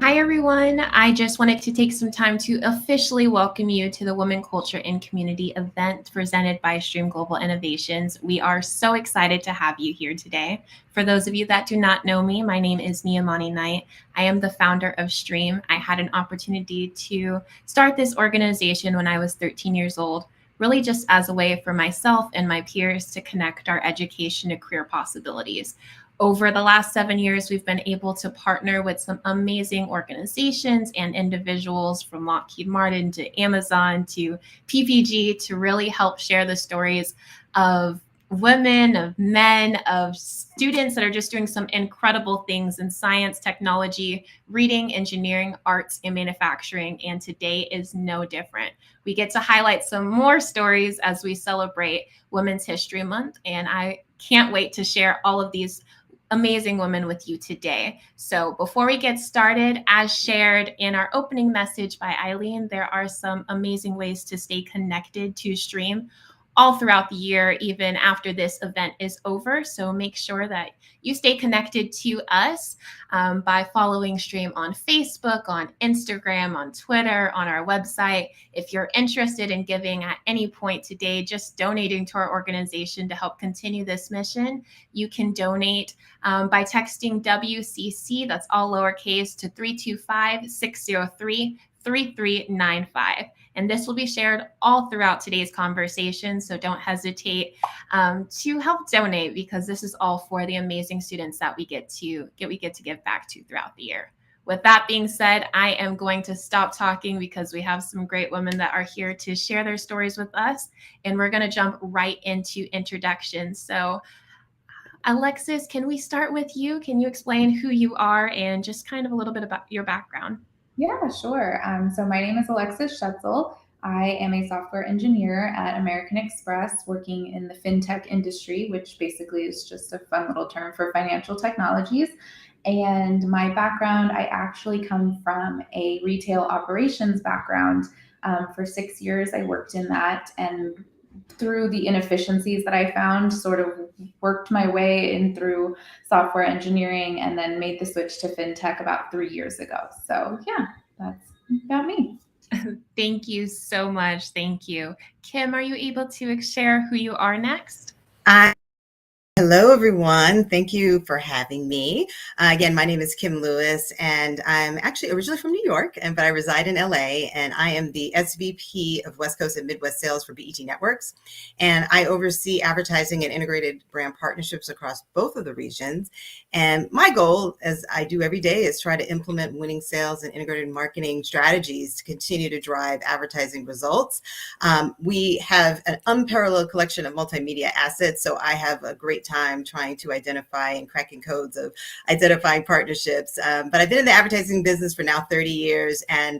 Hi, everyone. I just wanted to take some time to officially welcome you to the Women Culture and Community event presented by Stream Global Innovations. We are so excited to have you here today. For those of you that do not know me, my name is Niamani Knight. I am the founder of Stream. I had an opportunity to start this organization when I was 13 years old, really just as a way for myself and my peers to connect our education to career possibilities. Over the last 7 years, we've been able to partner with some amazing organizations and individuals from Lockheed Martin to Amazon to PPG to really help share the stories of women, of men, of students that are just doing some incredible things in science, technology, reading, engineering, arts, and manufacturing. And today is no different. We get to highlight some more stories as we celebrate Women's History Month. And I can't wait to share all of these amazing women with you today. So before we get started, as shared in our opening message by Eileen, there are some amazing ways to stay connected to Stream all throughout the year, even after this event is over. So make sure that you stay connected to us by following Stream on Facebook, on Instagram, on Twitter, on our website. If you're interested in giving at any point today, just donating to our organization to help continue this mission, you can donate by texting WCC, that's all lowercase, to 325-603-3395. And this will be shared all throughout today's conversation. So don't hesitate to help donate, because this is all for the amazing students that we get to give back to throughout the year. With that being said, I am going to stop talking because we have some great women that are here to share their stories with us. And we're going to jump right into introductions. So Alexis, can we start with you? Can you explain who you are and just kind of a little bit about your background? Yeah, sure. So my name is Alexis Schutzel. I am a software engineer at American Express working in the fintech industry, which basically is just a fun little term for financial technologies. And my background, I actually come from a retail operations background. For 6 years, I worked in that, and through the inefficiencies that I found, sort of worked my way in through software engineering and then made the switch to fintech about 3 years ago. So yeah, that's about me. Thank you so much. Thank you. Kim, are you able to share who you are next? Hello, everyone. Thank you for having me. Again, my name is Kim Lewis, and I'm actually originally from New York, but I reside in LA, and I am the SVP of West Coast and Midwest Sales for BET Networks. And I oversee advertising and integrated brand partnerships across both of the regions. And my goal, as I do every day, is try to implement winning sales and integrated marketing strategies to continue to drive advertising results. We have an unparalleled collection of multimedia assets, so I have a great time trying to identify and cracking codes of identifying partnerships. But I've been in the advertising business for now 30 years, and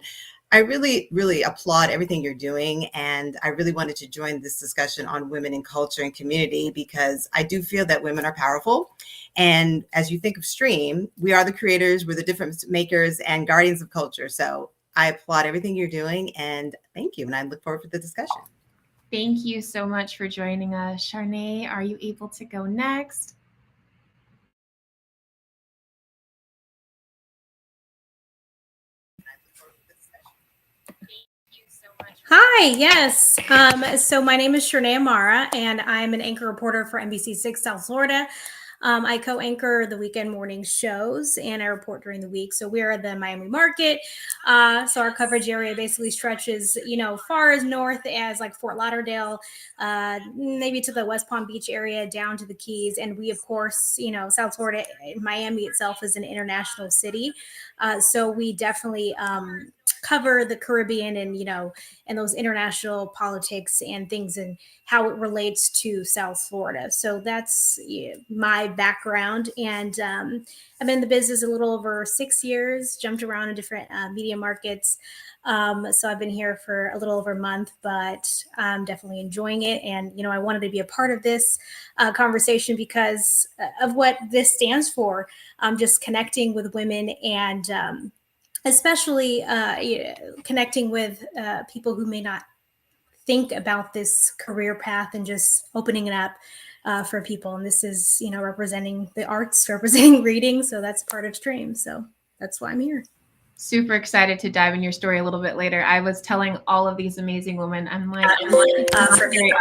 I really, really applaud everything you're doing. And I really wanted to join this discussion on women in culture and community, because I do feel that women are powerful. And as you think of Stream, we are the creators, we're the difference makers and guardians of culture. So I applaud everything you're doing, and thank you. And I look forward to the discussion. Thank you so much for joining us. Charnay, are you able to go next? Hi, yes. So my name is Charnay Amara, and I'm an anchor reporter for NBC6 South Florida. I co-anchor the weekend morning shows, and I report during the week. So we're at the Miami market. So our coverage area basically stretches, far as north as like Fort Lauderdale, maybe to the West Palm Beach area, down to the Keys. And we, of course, South Florida, Miami itself is an international city. So we definitely cover the Caribbean and those international politics and things and how it relates to South Florida. So that's my background. And I've been in the business a little over 6 years, jumped around in different media markets. So I've been here for a little over a month, but I'm definitely enjoying it. And, I wanted to be a part of this conversation because of what this stands for, just connecting with women and especially connecting with people who may not think about this career path and just opening it up for people. And this is, representing the arts, representing reading. So that's part of Stream. So that's why I'm here. Super excited to dive in your story a little bit later. I was telling all of these amazing women, I'm like, for me,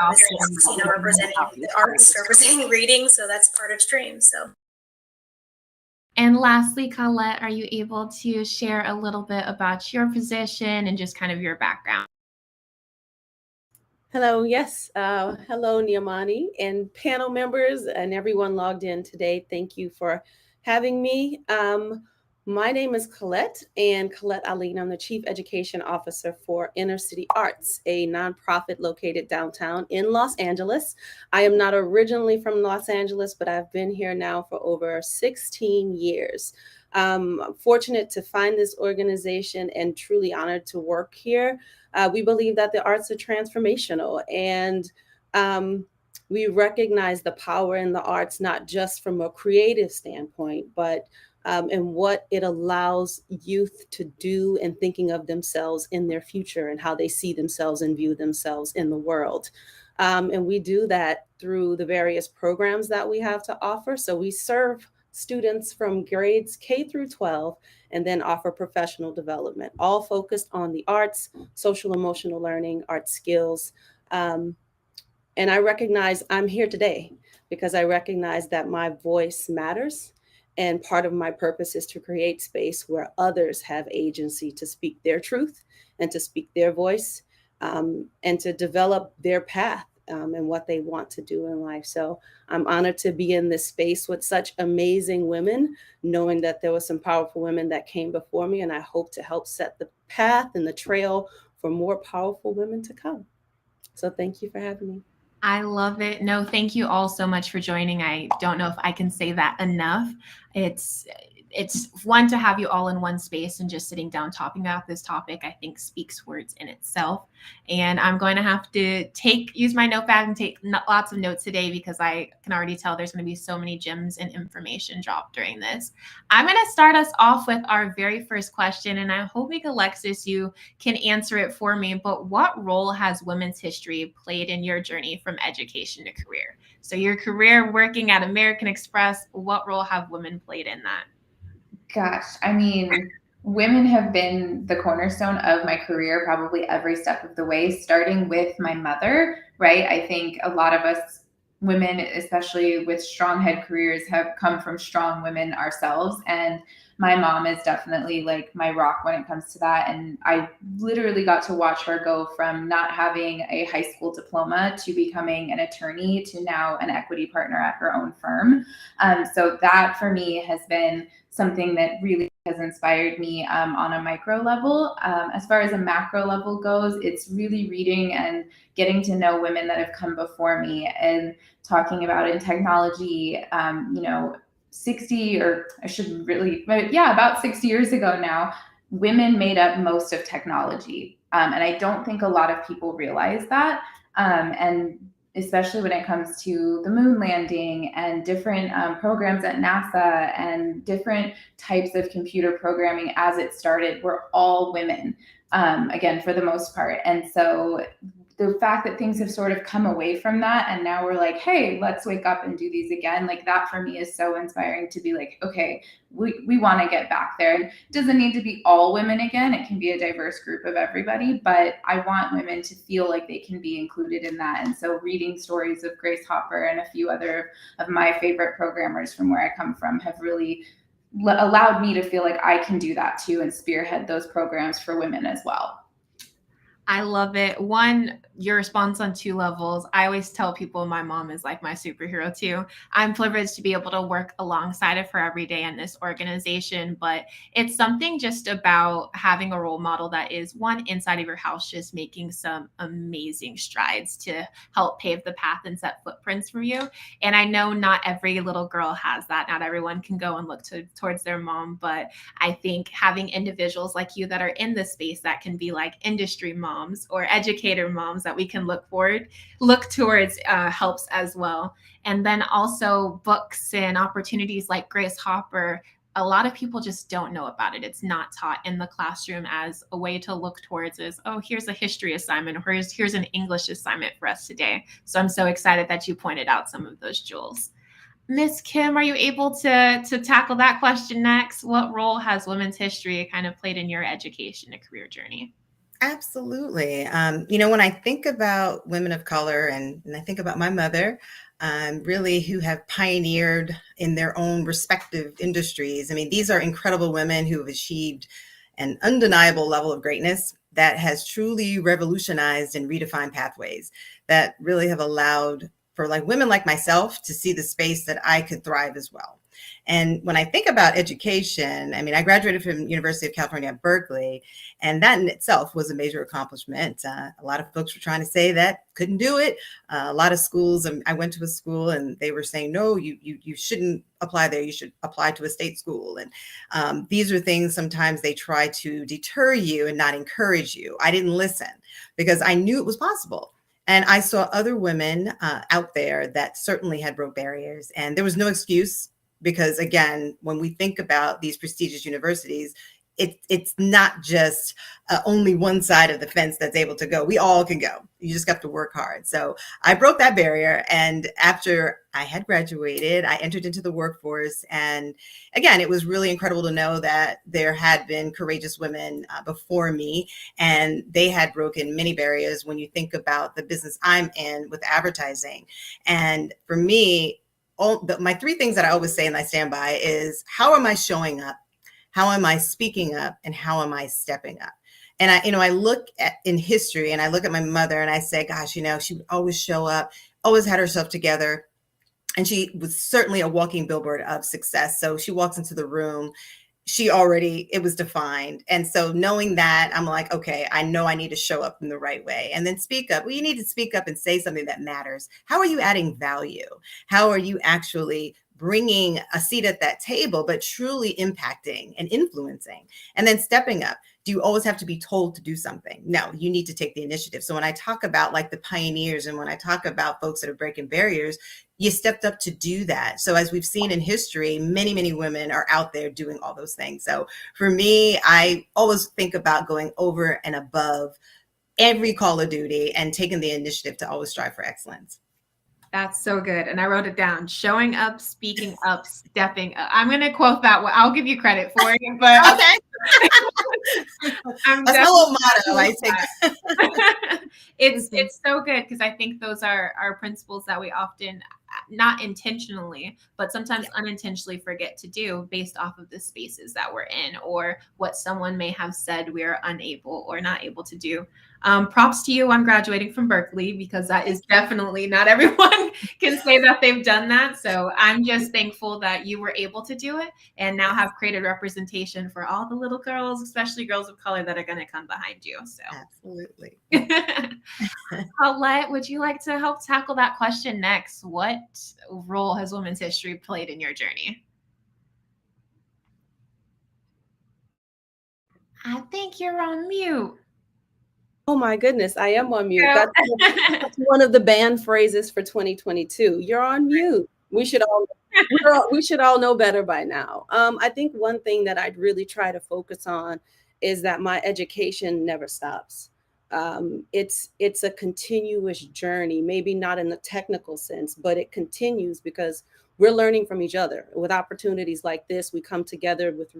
representing the arts, representing reading, so that's part of Stream. So. And lastly, Colette, are you able to share a little bit about your position and just kind of your background? Hello, yes. Hello, Niamani and panel members and everyone logged in today. Thank you for having me. My name is Colette, and Colette Aline. I'm the Chief Education Officer for Inner City Arts, a nonprofit located downtown in Los Angeles. I am not originally from Los Angeles, but I've been here now for over 16 years. I'm fortunate to find this organization and truly honored to work here. We believe that the arts are transformational, and we recognize the power in the arts, not just from a creative standpoint, but and what it allows youth to do and thinking of themselves in their future and how they see themselves and view themselves in the world. And we do that through the various programs that we have to offer. So we serve students from grades K through 12 and then offer professional development, all focused on the arts, social emotional learning, art skills. And I recognize I'm here today because I recognize that my voice matters. And part of my purpose is to create space where others have agency to speak their truth and to speak their voice, and to develop their path and what they want to do in life. So I'm honored to be in this space with such amazing women, knowing that there were some powerful women that came before me, and I hope to help set the path and the trail for more powerful women to come. So thank you for having me. I love it. No, thank you all so much for joining. I don't know if I can say that enough. It's fun to have you all in one space and just sitting down talking about this topic, I think speaks words in itself. And I'm going to have to use my notepad and take lots of notes today because I can already tell there's going to be so many gems and information dropped during this. I'm going to start us off with our very first question, and I'm hoping, Alexis, you can answer it for me. But what role has women's history played in your journey from education to career? So your career working at American Express, what role have women played in that? Gosh, I mean, women have been the cornerstone of my career probably every step of the way, starting with my mother, right? I think a lot of us women, especially with strong head careers, have come from strong women ourselves. And my mom is definitely like my rock when it comes to that. And I literally got to watch her go from not having a high school diploma to becoming an attorney to now an equity partner at her own firm. So that for me has been something that really has inspired me on a micro level. As far as a macro level goes, it's really reading and getting to know women that have come before me and talking about in technology, 60, or I shouldn't really, but yeah, about 60 years ago now, women made up most of technology. And I don't think a lot of people realize that. And especially when it comes to the moon landing and different programs at NASA and different types of computer programming as it started, were all women, again, for the most part. And so the fact that things have sort of come away from that and now we're like, hey, let's wake up and do these again, like that for me is so inspiring to be like, okay, we want to get back there. And it doesn't need to be all women again. It can be a diverse group of everybody, but I want women to feel like they can be included in that. And so reading stories of Grace Hopper and a few other of my favorite programmers from where I come from have really allowed me to feel like I can do that too and spearhead those programs for women as well. I love it. One, your response on two levels. I always tell people my mom is like my superhero too. I'm privileged to be able to work alongside of her every day in this organization, but it's something just about having a role model that is one inside of your house, just making some amazing strides to help pave the path and set footprints for you. And I know not every little girl has that. Not everyone can go and look towards their mom, but I think having individuals like you that are in this space that can be like industry moms or educator moms that we can look towards helps as well. And then also books and opportunities like Grace Hopper. A lot of people just don't know about it. It's not taught in the classroom as a way to look towards is, oh, here's a history assignment, or here's an English assignment for us today. So I'm so excited that you pointed out some of those jewels. Miss Kim, are you able to tackle that question next? What role has women's history kind of played in your education and career journey? Absolutely. When I think about women of color and I think about my mother, really who have pioneered in their own respective industries. I mean, these are incredible women who have achieved an undeniable level of greatness that has truly revolutionized and redefined pathways that really have allowed for like women like myself to see the space that I could thrive as well. And when I think about education, I mean, I graduated from University of California at Berkeley, and that in itself was a major accomplishment. A lot of folks were trying to say that couldn't do it. A lot of schools, I went to a school and they were saying, no, you shouldn't apply there. You should apply to a state school. And these are things sometimes they try to deter you and not encourage you. I didn't listen because I knew it was possible. And I saw other women out there that certainly had broke barriers, and there was no excuse because, again, when we think about these prestigious universities, it's not just only one side of the fence that's able to go. We all can go. You just got to work hard. So I broke that barrier. And after I had graduated, I entered into the workforce. And again, it was really incredible to know that there had been courageous women before me, and they had broken many barriers when you think about the business I'm in with advertising. And for me, my three things that I always say and I stand by is, how am I showing up? How am I speaking up, and how am I stepping up? And I look at in history and I look at my mother and I say, gosh, she would always show up, always had herself together. And she was certainly a walking billboard of success. So she walks into the room, it was defined. And so knowing that, I'm like, okay, I know I need to show up in the right way and then speak up. Well, you need to speak up and say something that matters. How are you adding value? How are you actually bringing a seat at that table, but truly impacting and influencing, and then stepping up? Do you always have to be told to do something? No, you need to take the initiative. So when I talk about like the pioneers and when I talk about folks that are breaking barriers, you stepped up to do that. So as we've seen in history, many, many women are out there doing all those things. So for me, I always think about going over and above every call of duty and taking the initiative to always strive for excellence. That's so good. And I wrote it down: showing up, speaking up, stepping up. I'm going to quote that one. I'll give you credit for it, but okay. That's my little motto. I take it's so good because I think those are principles that we often, not intentionally, but sometimes unintentionally forget to do based off of the spaces that we're in or what someone may have said we're unable or not able to do. Props to you on graduating from Berkeley, because that is definitely not everyone can say that they've done that. So I'm just thankful that you were able to do it and now have created representation for all the little girls, especially girls of color, that are going to come behind you. So absolutely. Paulette, would you like to help tackle that question next? What role has women's history played in your journey? I think you're on mute. Oh my goodness, I am on mute. That's one of the banned phrases for 2022. You're on mute. We should all know better by now. I think one thing that I'd really try to focus on is that my education never stops. It's a continuous journey, maybe not in the technical sense, but it continues because we're learning from each other. With opportunities like this, we come together with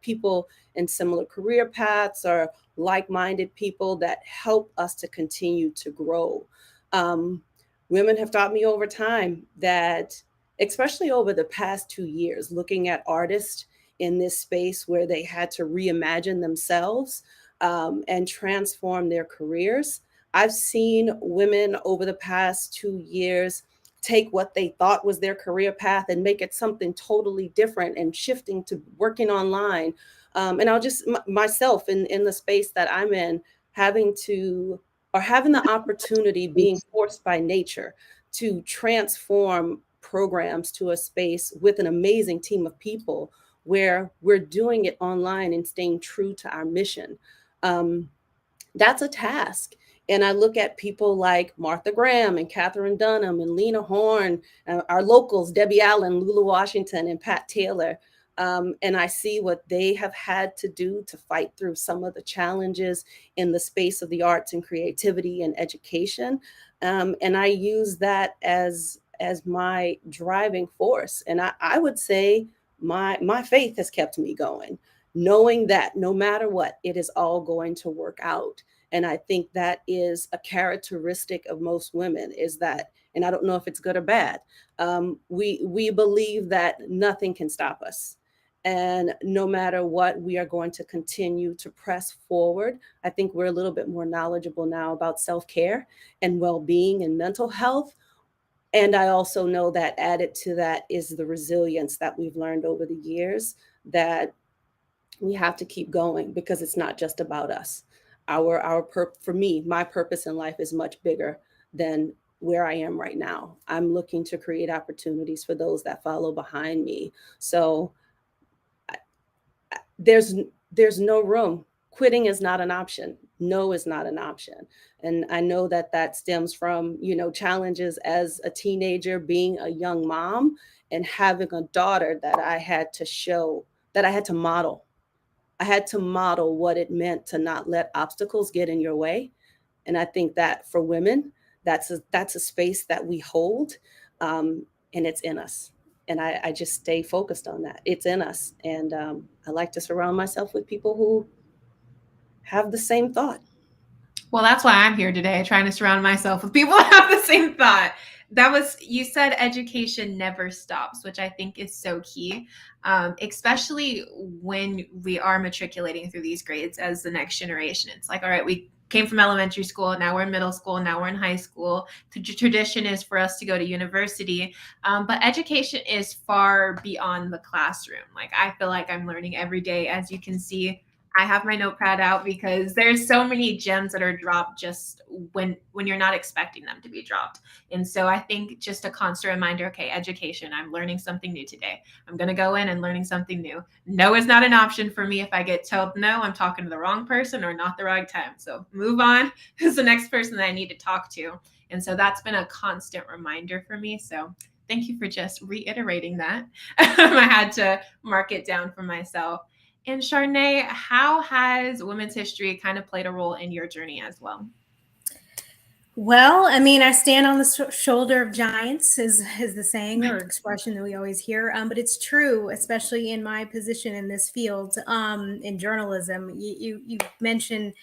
people in similar career paths or like-minded people that help us to continue to grow. Women have taught me over time that, especially over the past 2 years, looking at artists in this space where they had to reimagine themselves and transform their careers. I've seen women over the past 2 years take what they thought was their career path and make it something totally different and shifting to working online. And I'll just myself in the space that I'm in, having the opportunity, being forced by nature to transform programs to a space with an amazing team of people where we're doing it online and staying true to our mission. That's a task. And I look at people like Martha Graham and Catherine Dunham and Lena Horne, our locals, Debbie Allen, Lula Washington, and Pat Taylor. And I see what they have had to do to fight through some of the challenges in the space of the arts and creativity and education. And I use that as as my driving force. And I would say my faith has kept me going, knowing that no matter what, it is all going to work out. And I think that is a characteristic of most women, is that, and I don't know if it's good or bad, we believe that nothing can stop us. And no matter what, we are going to continue to press forward. I think we're a little bit more knowledgeable now about self-care and well-being and mental health. And I also know that added to that is the resilience that we've learned over the years, that we have to keep going, because it's not just about us. For me, my purpose in life is much bigger than where I am right now. I'm looking to create opportunities for those that follow behind me. So there's no room. Quitting is not an option. No is not an option. And I know that stems from, challenges as a teenager, being a young mom and having a daughter that I had to model. I had to model what it meant to not let obstacles get in your way. And I think that for women, that's a space that we hold, and it's in us. And I just stay focused on that. It's in us. And I like to surround myself with people who have the same thought. Well, that's why I'm here today, trying to surround myself with people that have the same thought. You said education never stops, which I think is so key, especially when we are matriculating through these grades as the next generation. It's like, all right, we came from elementary school, now we're in middle school, now we're in high school. The tradition is for us to go to university, but education is far beyond the classroom. Like, I feel like I'm learning every day. As you can see, I have my notepad out because there's so many gems that are dropped just when you're not expecting them to be dropped. And so I think just a constant reminder, okay, education, I'm learning something new today. I'm going to go in and learning something new. No is not an option for me. If I get told no, I'm talking to the wrong person or not the right time. So move on. Who's the next person that I need to talk to? And so that's been a constant reminder for me. So thank you for just reiterating that. I had to mark it down for myself. And Charnay, how has women's history kind of played a role in your journey as well? Well, I mean, I stand on the shoulder of giants, is the saying or expression that we always hear. But it's true, especially in my position in this field, in journalism. You mentioned,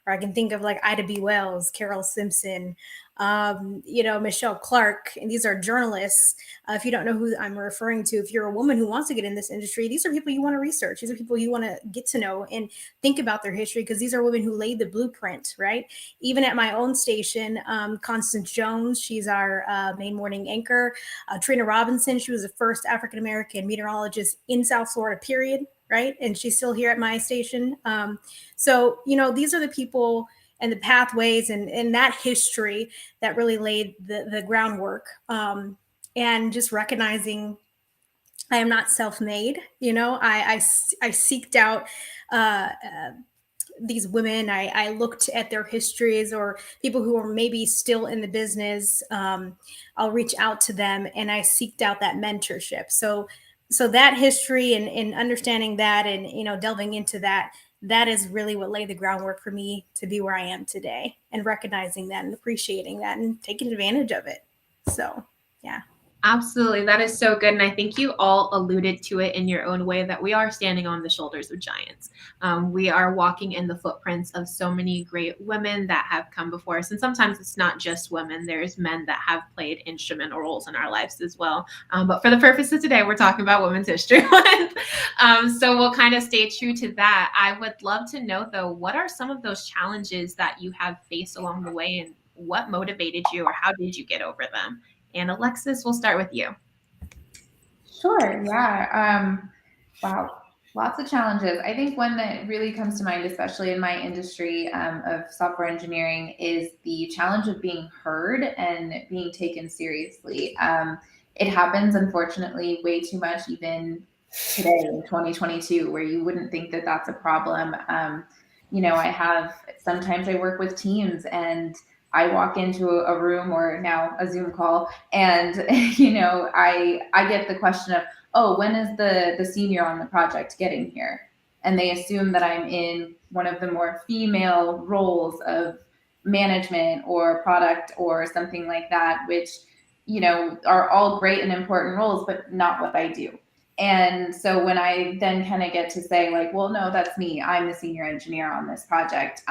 or I can think of like Ida B. Wells, Carol Simpson, Michelle Clark, and these are journalists. If you don't know who I'm referring to, if you're a woman who wants to get in this industry, these are people you want to research. These are people you want to get to know and think about their history, because these are women who laid the blueprint, right? Even at my own station, Constance Jones, she's our main morning anchor. Trina Robinson, she was the first African-American meteorologist in South Florida, period, right? And she's still here at my station. So, these are the people and the pathways and that history that really laid the groundwork. And just recognizing I am not self-made. I seeked out these women. I looked at their histories, or people who are maybe still in the business. I'll reach out to them, and I seeked out that mentorship. So that history and understanding that, and delving into that is really what laid the groundwork for me to be where I am today, and recognizing that and appreciating that and taking advantage of it. So, yeah. Absolutely. That is so good. And I think you all alluded to it in your own way, that we are standing on the shoulders of giants. We are walking in the footprints of so many great women that have come before us. And sometimes it's not just women, there's men that have played instrumental roles in our lives as well. But for the purpose of today, we're talking about women's history. So we'll kind of stay true to that. I would love to know, though, what are some of those challenges that you have faced along the way, and what motivated you, or how did you get over them? And Alexis, we'll start with you. Sure. Yeah. Wow. Lots of challenges. I think one that really comes to mind, especially in my industry of software engineering, is the challenge of being heard and being taken seriously. It happens, unfortunately, way too much, even today in 2022, where you wouldn't think that that's a problem. Sometimes I work with teams, and I walk into a room, or now a Zoom call, and I get the question of, oh, when is the senior on the project getting here? And they assume that I'm in one of the more female roles of management or product or something like that, which are all great and important roles, but not what I do. And so when I then kind of get to say like, well, no, that's me. I'm the senior engineer on this project.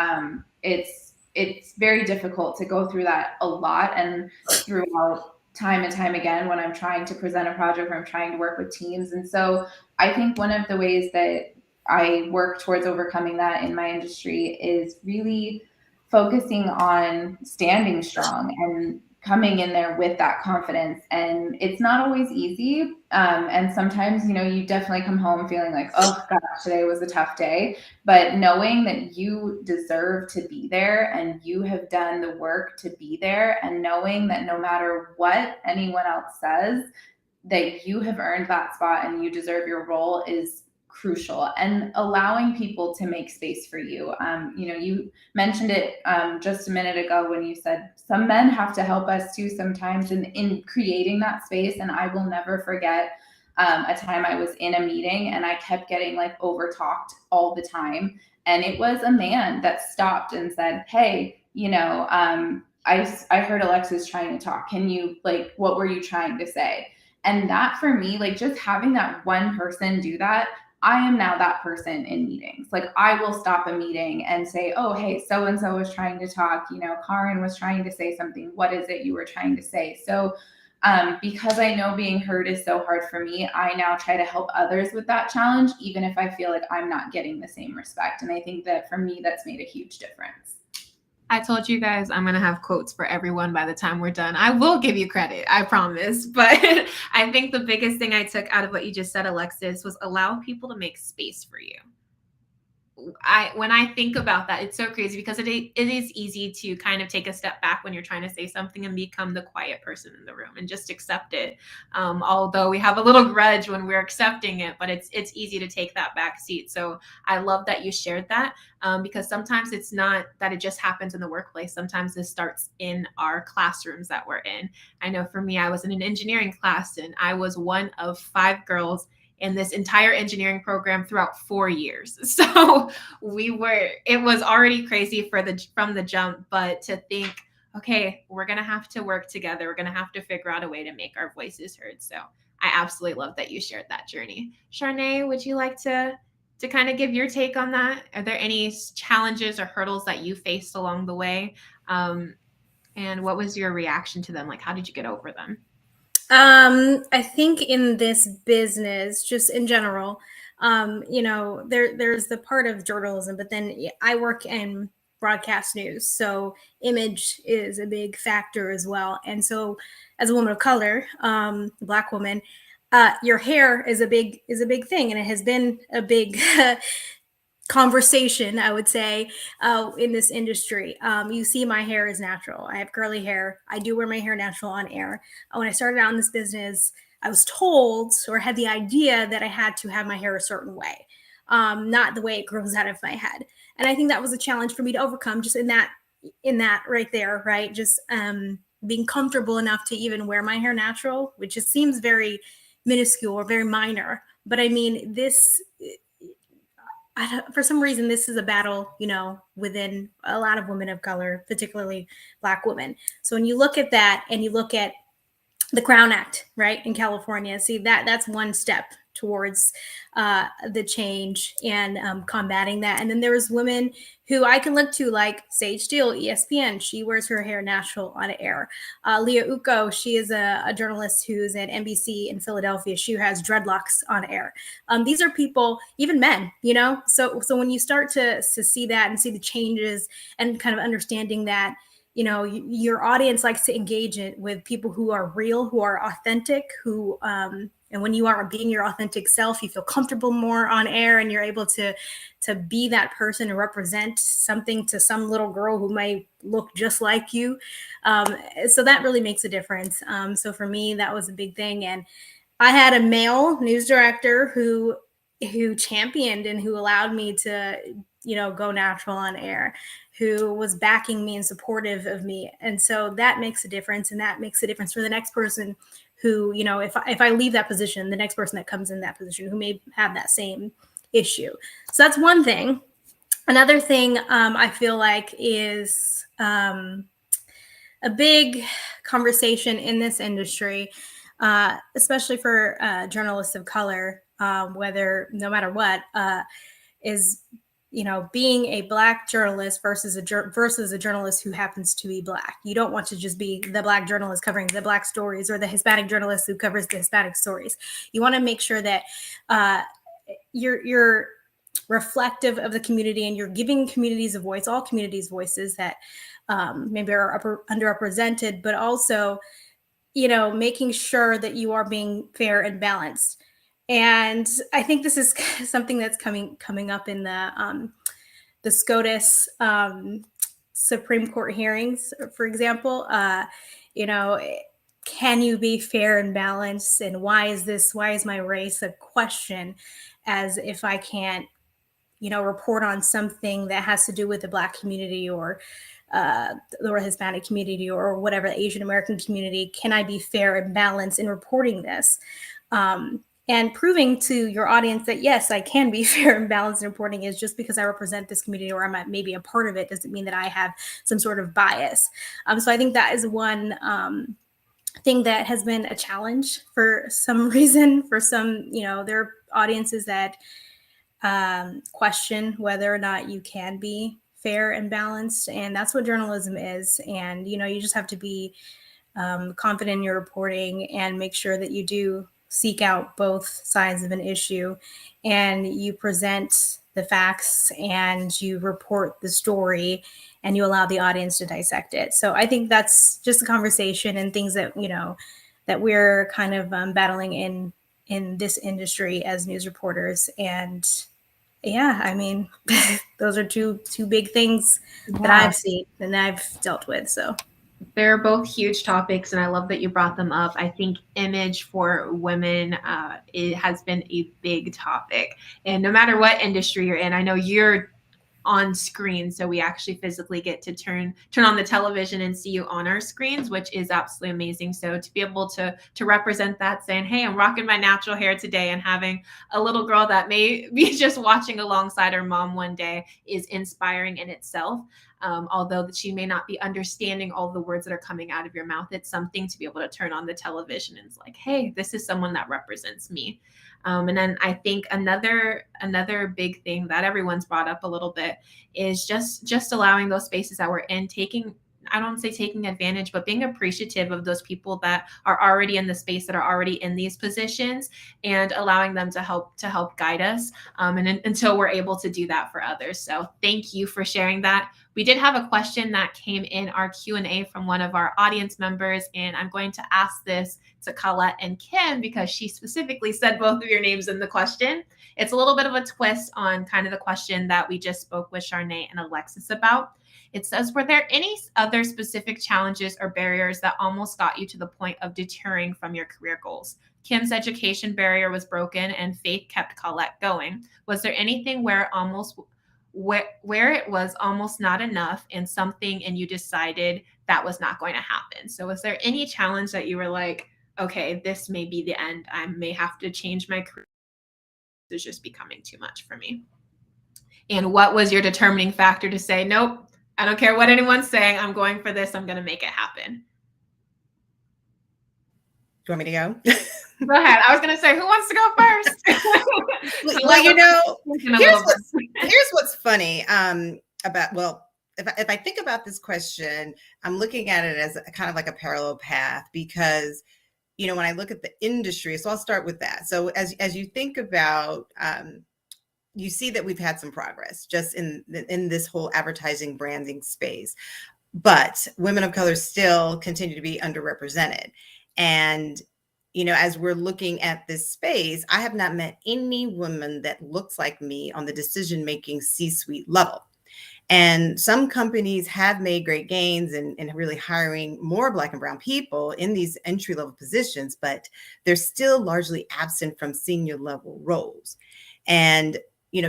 It's very difficult to go through that a lot, and throughout time and time again when I'm trying to present a project or I'm trying to work with teams. And so I think one of the ways that I work towards overcoming that in my industry is really focusing on standing strong and coming in there with that confidence. And it's not always easy. And sometimes, you definitely come home feeling like, oh gosh, today was a tough day. But knowing that you deserve to be there and you have done the work to be there, and knowing that no matter what anyone else says, that you have earned that spot and you deserve your role is crucial. And allowing people to make space for you. You mentioned it just a minute ago when you said some men have to help us too sometimes in creating that space. And I will never forget a time I was in a meeting and I kept getting like over talked all the time. And it was a man that stopped and said, hey, I heard Alexis trying to talk. Can you, like, what were you trying to say? And that for me, like just having that one person do that, I am now that person in meetings. Like I will stop a meeting and say, oh, hey, so-and-so was trying to talk, Karin was trying to say something. What is it you were trying to say? So because I know being heard is so hard for me, I now try to help others with that challenge, even if I feel like I'm not getting the same respect. And I think that for me, that's made a huge difference. I told you guys I'm going to have quotes for everyone by the time we're done. I will give you credit, I promise. But I think the biggest thing I took out of what you just said, Alexis, was allow people to make space for you. When I think about that, it's so crazy because it is easy to kind of take a step back when you're trying to say something and become the quiet person in the room and just accept it. Although we have a little grudge when we're accepting it, but it's easy to take that back seat. So I love that you shared that because sometimes it's not that it just happens in the workplace. Sometimes this starts in our classrooms that we're in. I know for me, I was in an engineering class and I was one of 5 girls in this entire engineering program throughout 4 years. So it was already crazy from the jump, but to think, okay, we're going to have to work together. We're going to have to figure out a way to make our voices heard. So I absolutely love that you shared that journey. Sharnae, would you like to kind of give your take on that? Are there any challenges or hurdles that you faced along the way? And what was your reaction to them? Like, how did you get over them? I think in this business, just in general, there's the part of journalism, but then I work in broadcast news, so image is a big factor as well. And so, as a woman of color, Black woman, your hair is a big thing, and it has been a big conversation, I would say, in this industry. You see my hair is natural. I have curly hair. I do wear my hair natural on air. When I started out in this business, I was told or had the idea that I had to have my hair a certain way, not the way it grows out of my head. And I think that was a challenge for me to overcome, just in that right there, right? Just being comfortable enough to even wear my hair natural, which just seems very minuscule or very minor. But I mean, for some reason, this is a battle, within a lot of women of color, particularly Black women. So when you look at that and you look at the Crown Act, right, in California, see that's one step towards the change and combating that. And then there was women who I can look to, like Sage Steele, ESPN. She wears her hair natural on air. Leah Uko, she is a journalist who's at NBC in Philadelphia. She has dreadlocks on air. These are people, even men, So when you start to see that and see the changes and kind of understanding that, your audience likes to engage with people who are real, who are authentic, who and when you are being your authentic self, you feel comfortable more on air, and you're able to be that person and represent something to some little girl who might look just like you. So that really makes a difference. So for me, that was a big thing. And I had a male news director who championed and who allowed me to, go natural on air, who was backing me and supportive of me. And so that makes a difference. And that makes a difference for the next person who, if I leave that position, the next person that comes in that position who may have that same issue. So that's one thing. Another thing I feel like is a big conversation in this industry, especially for journalists of color, whether no matter what, is being a Black journalist versus a journalist who happens to be Black. You don't want to just be the Black journalist covering the Black stories or the Hispanic journalist who covers the Hispanic stories. You want to make sure that you're reflective of the community and you're giving communities a voice, all communities voices that maybe are underrepresented, but also making sure that you are being fair and balanced. And I think this is something that's coming up in the SCOTUS Supreme Court hearings, for example. Can you be fair and balanced? And why is my race a question, as if I can't, report on something that has to do with the Black community or the Hispanic community or whatever, the Asian American community? Can I be fair and balanced in reporting this? And proving to your audience that, yes, I can be fair and balanced in reporting. Is just because I represent this community or I'm maybe a part of it doesn't mean that I have some sort of bias. So I think that is one thing that has been a challenge for some reason. For some, there are audiences that question whether or not you can be fair and balanced. And that's what journalism is. And, you just have to be confident in your reporting and make sure that you do seek out both sides of an issue and you present the facts and you report the story and you allow the audience to dissect it. So I think that's just a conversation and things that, that we're kind of battling in this industry as news reporters. And yeah, I mean, those are two big things that I've seen and I've dealt with. So they're both huge topics, and I love that you brought them up. I think image for women, it has been a big topic, and no matter what industry you're in, I know you're on screen, so we actually physically get to turn on the television and see you on our screens, which is absolutely amazing. So to be able to represent that, saying, hey, I'm rocking my natural hair today, and having a little girl that may be just watching alongside her mom one day is inspiring in itself. Although that she may not be understanding all the words that are coming out of your mouth, it's something to be able to turn on the television and it's like, hey, this is someone that represents me. And then I think another big thing that everyone's brought up a little bit is just allowing those spaces that we're in, I don't say taking advantage, but being appreciative of those people that are already in the space, that are already in these positions, and allowing them to help guide us until we're able to do that for others. So thank you for sharing that. We did have a question that came in our Q&A from one of our audience members, and I'm going to ask this to Colette and Kim because she specifically said both of your names in the question. It's a little bit of a twist on kind of the question that we just spoke with Charnay and Alexis about. It says, were there any other specific challenges or barriers that almost got you to the point of deterring from your career goals? Kim's education barrier was broken and faith kept Colette going. Was there anything where it was almost not enough and you decided that was not going to happen? So was there any challenge that you were like, okay, this may be the end. I may have to change my career. It's just becoming too much for me. And what was your determining factor to say, nope, I don't care what anyone's saying. I'm going for this. I'm going to make it happen. Do you want me to go? Go ahead. I was going to say, who wants to go first? Well, here's what's funny about, if I think about this question, I'm looking at it as kind of like a parallel path because, when I look at the industry, so I'll start with that. So as you think about, you see that we've had some progress just in this whole advertising branding space, but women of color still continue to be underrepresented. And, as we're looking at this space, I have not met any woman that looks like me on the decision-making C-suite level. And some companies have made great gains in really hiring more Black and brown people in these entry-level positions, but they're still largely absent from senior level roles. And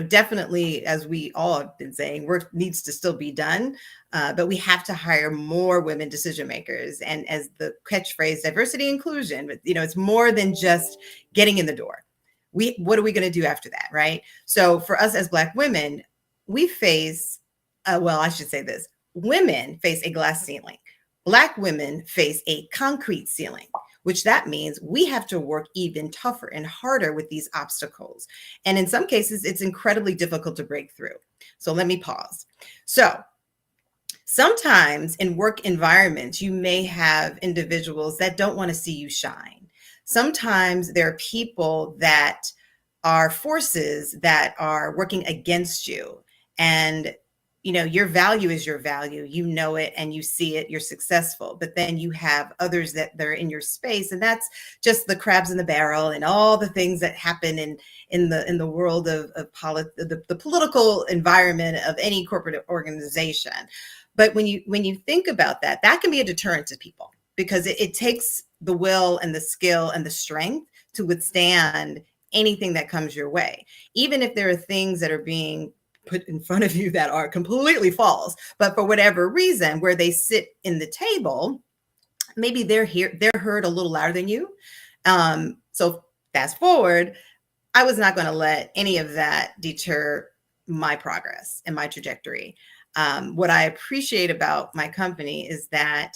definitely, as we all have been saying, work needs to still be done, but we have to hire more women decision makers. And as the catchphrase, diversity inclusion, but it's more than just getting in the door. What are we going to do after that, right? So for us as Black women, we face, I should say this, women face a glass ceiling. Black women face a concrete ceiling, which that means we have to work even tougher and harder with these obstacles. And in some cases, it's incredibly difficult to break through. So let me pause. So sometimes in work environments, you may have individuals that don't want to see you shine. Sometimes there are people that are forces that are working against you. And your value is your value. You know it and you see it, you're successful. But then you have others that they're in your space. And that's just the crabs in the barrel and all the things that happen in the world of the political environment of any corporate organization. But when you think about that, that can be a deterrent to people, because it takes the will and the skill and the strength to withstand anything that comes your way, even if there are things that are being put in front of you that are completely false, but for whatever reason, where they sit in the table, maybe they're heard a little louder than you. So fast forward, I was not going to let any of that deter my progress and my trajectory. What I appreciate about my company is that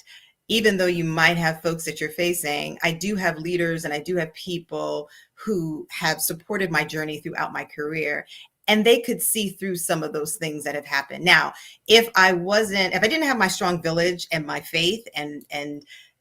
even though you might have folks that you're facing, I do have leaders and I do have people who have supported my journey throughout my career. And they could see through some of those things that have happened. Now, if I didn't have my strong village and my faith and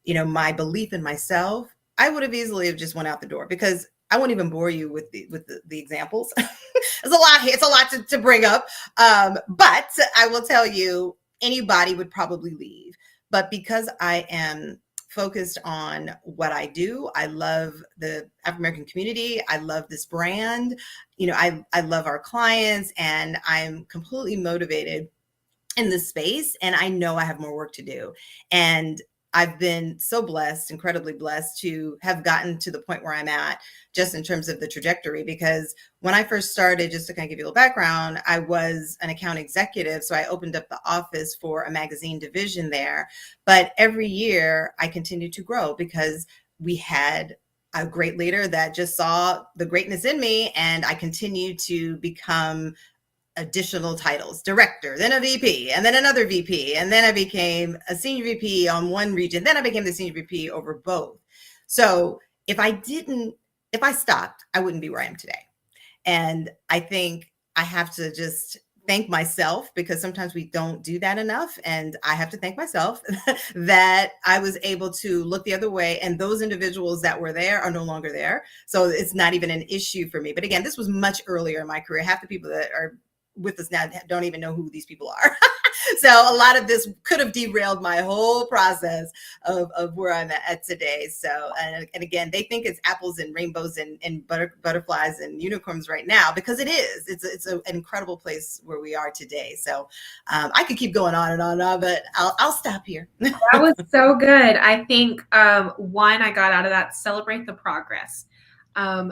my belief in myself, I would have easily have just went out the door, because I won't even bore you with the examples. It's a lot to bring up. But I will tell you, anybody would probably leave. But because I am focused on what I do, I love the African-American community. I love this brand. I love our clients, and I'm completely motivated in this space. And I know I have more work to do. And I've been so blessed, incredibly blessed, to have gotten to the point where I'm at, just in terms of the trajectory. Because when I first started, just to kind of give you a little background, I was an account executive. So I opened up the office for a magazine division there. But every year I continued to grow, because we had a great leader that just saw the greatness in me, and I continued to become additional titles, director, then a VP, and then another VP. And then I became a senior VP on one region. Then I became the senior VP over both. So if I stopped, I wouldn't be where I am today. And I think I have to just thank myself, because sometimes we don't do that enough. And I have to thank myself that I was able to look the other way, and those individuals that were there are no longer there. So it's not even an issue for me. But again, this was much earlier in my career. Half the people that are with us now don't even know who these people are. So a lot of this could have derailed my whole process of where I'm at today. So, and again, they think it's apples and rainbows and butterflies and unicorns right now, because it is. It's an incredible place where we are today. So I could keep going on and on, but I'll stop here. That was so good. I think one, I got out of that, celebrate the progress. I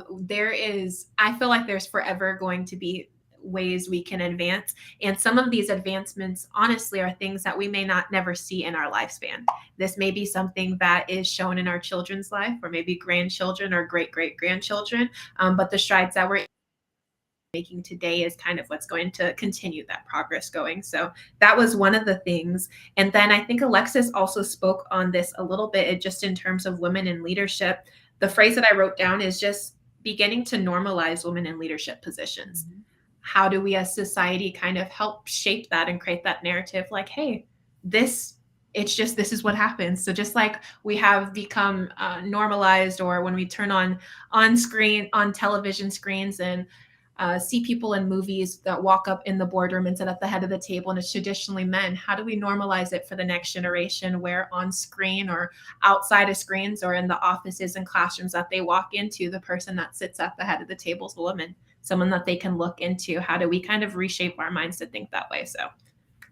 feel like there's forever going to be ways we can advance. And some of these advancements, honestly, are things that we may never see in our lifespan. This may be something that is shown in our children's life, or maybe grandchildren or great-great-grandchildren. But the strides that we're making today is kind of what's going to continue that progress going. So that was one of the things. And then I think Alexis also spoke on this a little bit, just in terms of women in leadership. The phrase that I wrote down is just beginning to normalize women in leadership positions. Mm-hmm. How do we as society kind of help shape that and create that narrative, like, hey, this is what happens. So just like we have become normalized, or when we turn on television screens and see people in movies that walk up in the boardroom and sit at the head of the table, and it's traditionally men. How do we normalize it for the next generation, where on screen or outside of screens or in the offices and classrooms that they walk into, the person that sits at the head of the table is a woman, someone that they can look into? How do we kind of reshape our minds to think that way? So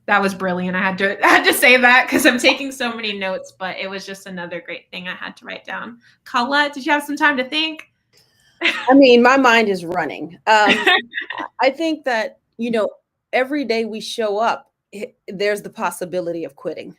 that was brilliant. I had to say that, because I'm taking so many notes, but it was just another great thing I had to write down. Colette, did you have some time to think? I mean, my mind is running. I think that, every day we show up, there's the possibility of quitting.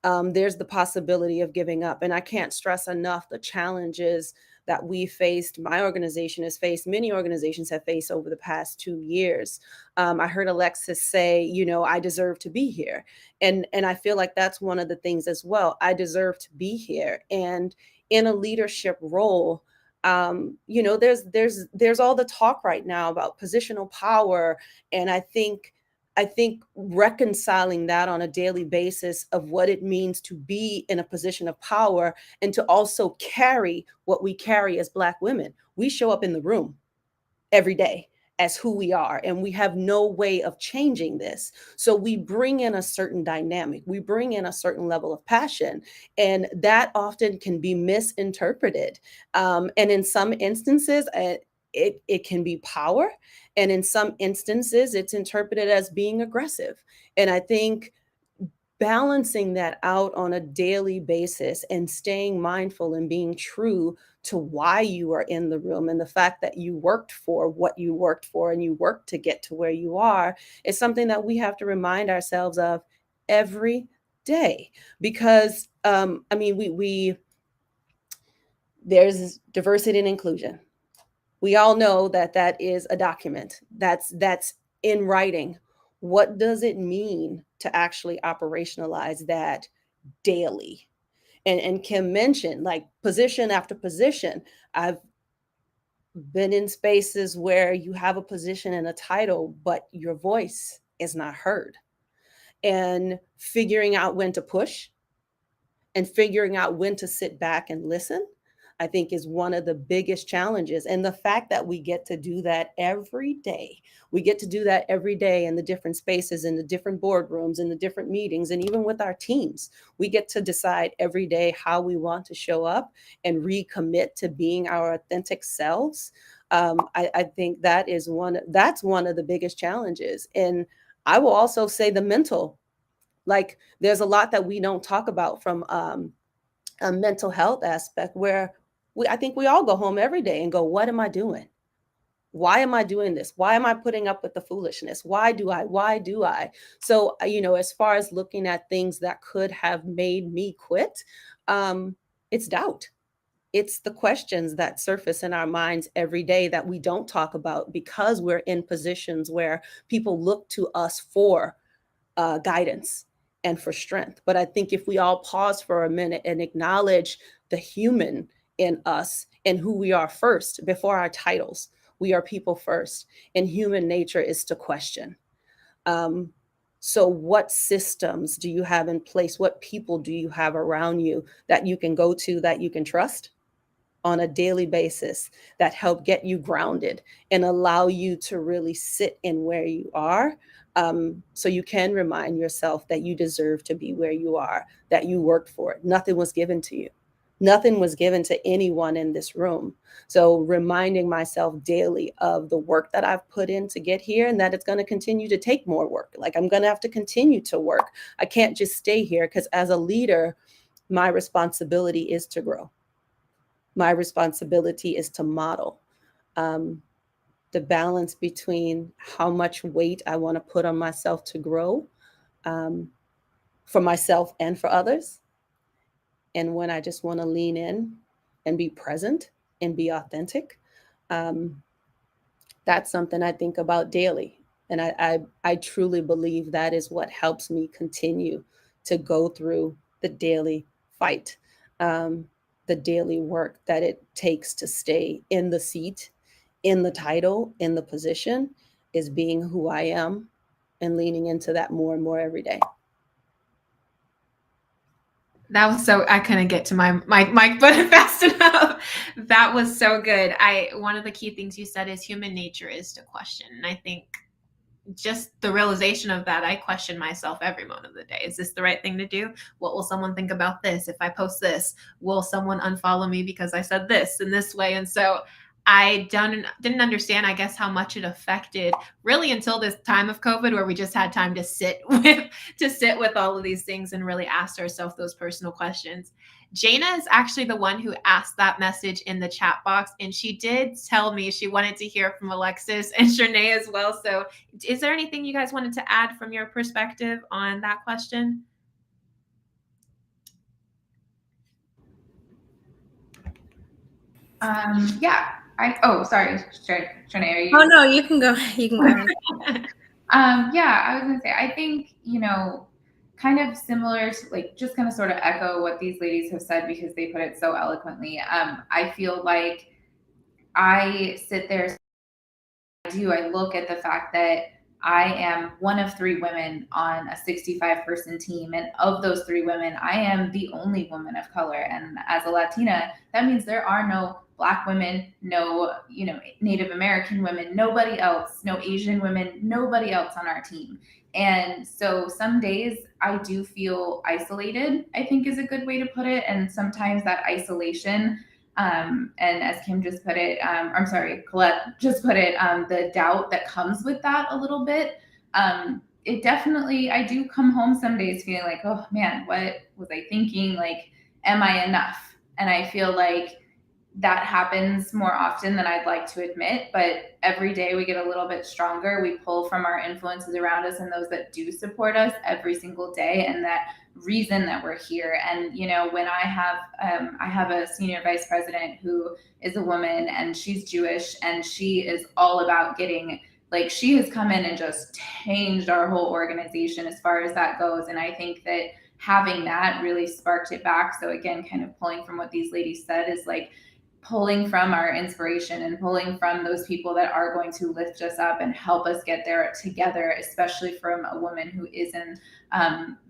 there's the possibility of giving up. And I can't stress enough the challenges that we faced, my organization has faced, many organizations have faced over the past 2 years. I heard Alexis say, I deserve to be here. And I feel like that's one of the things as well. I deserve to be here. And in a leadership role, there's all the talk right now about positional power. And I think reconciling that on a daily basis of what it means to be in a position of power and to also carry what we carry as Black women. We show up in the room every day as who we are, and we have no way of changing this. So we bring in a certain dynamic, we bring in a certain level of passion, and that often can be misinterpreted. And in some instances, it can be power, and in some instances, it's interpreted as being aggressive. And I think balancing that out on a daily basis and staying mindful and being true to why you are in the room and the fact that you worked for what you worked for and you worked to get to where you are is something that we have to remind ourselves of every day. Because we there's diversity and inclusion. We all know that that is a document that's in writing. What does it mean to actually operationalize that daily? And Kim mentioned, like, position after position. I've been in spaces where you have a position and a title, but your voice is not heard. And figuring out when to push and figuring out when to sit back and listen, I think, is one of the biggest challenges. And the fact that we get to do that every day, we get to do that every day in the different spaces, in the different boardrooms, in the different meetings, and even with our teams, we get to decide every day how we want to show up and recommit to being our authentic selves. I think that's one of the biggest challenges. And I will also say the mental, like, there's a lot that we don't talk about from a mental health aspect, where I think we all go home every day and go, what am I doing? Why am I doing this? Why am I putting up with the foolishness? Why do I? So, as far as looking at things that could have made me quit, it's doubt. It's the questions that surface in our minds every day that we don't talk about because we're in positions where people look to us for guidance and for strength. But I think if we all pause for a minute and acknowledge the human in us and who we are first before our titles, we are people first, and human nature is to question. So what systems do you have in place? What people do you have around you that you can go to, that you can trust on a daily basis, that help get you grounded and allow you to really sit in where you are, so you can remind yourself that you deserve to be where you are, that you worked for it. Nothing was given to you. Nothing was given to anyone in this room. So reminding myself daily of the work that I've put in to get here, and that it's going to continue to take more work. Like, I'm going to have to continue to work. I can't just stay here, because as a leader, my responsibility is to grow. My responsibility is to model. The balance between how much weight I want to put on myself to grow, for myself and for others, and when I just want to lean in and be present and be authentic. That's something I think about daily. And I truly believe that is what helps me continue to go through the daily fight, the daily work that it takes to stay in the seat, in the title, in the position, is being who I am and leaning into that more and more every day. That was so, I couldn't get to my mic button fast enough. That was so good. One of the key things you said is human nature is to question. And I think just the realization of that, I question myself every moment of the day. Is this the right thing to do? What will someone think about this? If I post this, will someone unfollow me because I said this in this way? And so I didn't understand, I guess, how much it affected really until this time of COVID, where we just had time to sit with all of these things and really ask ourselves those personal questions. Jana is actually the one who asked that message in the chat box, and she did tell me she wanted to hear from Alexis and Shernay as well. So is there anything you guys wanted to add from your perspective on that question? Yeah. Sorry, Shanae, are you? Oh no, you can go. You can go ahead. Yeah, I was gonna say, I think, kind of similar to, like, just gonna sort of echo what these ladies have said because they put it so eloquently. I feel like I sit there, I look at the fact that I am one of 3 women on a 65-person team. And of those 3 women, I am the only woman of color. And as a Latina, that means there are no Black women, no, Native American women, nobody else, no Asian women, nobody else on our team. And so some days I do feel isolated, I think is a good way to put it. And sometimes that isolation, and as Kim just put it, I'm sorry, Colette just put it, the doubt that comes with that a little bit. It definitely, I do come home some days feeling like, oh man, what was I thinking? Like, am I enough? And I feel like that happens more often than I'd like to admit, but every day we get a little bit stronger. We pull from our influences around us and those that do support us every single day, and that reason that we're here. And when I have a senior vice president who is a woman, and she's Jewish, and she is all about getting, like, she has come in and just changed our whole organization as far as that goes. And I think that having that really sparked it back. So again, kind of pulling from what these ladies said, is like pulling from our inspiration and pulling from those people that are going to lift us up and help us get there together, especially from a woman who is in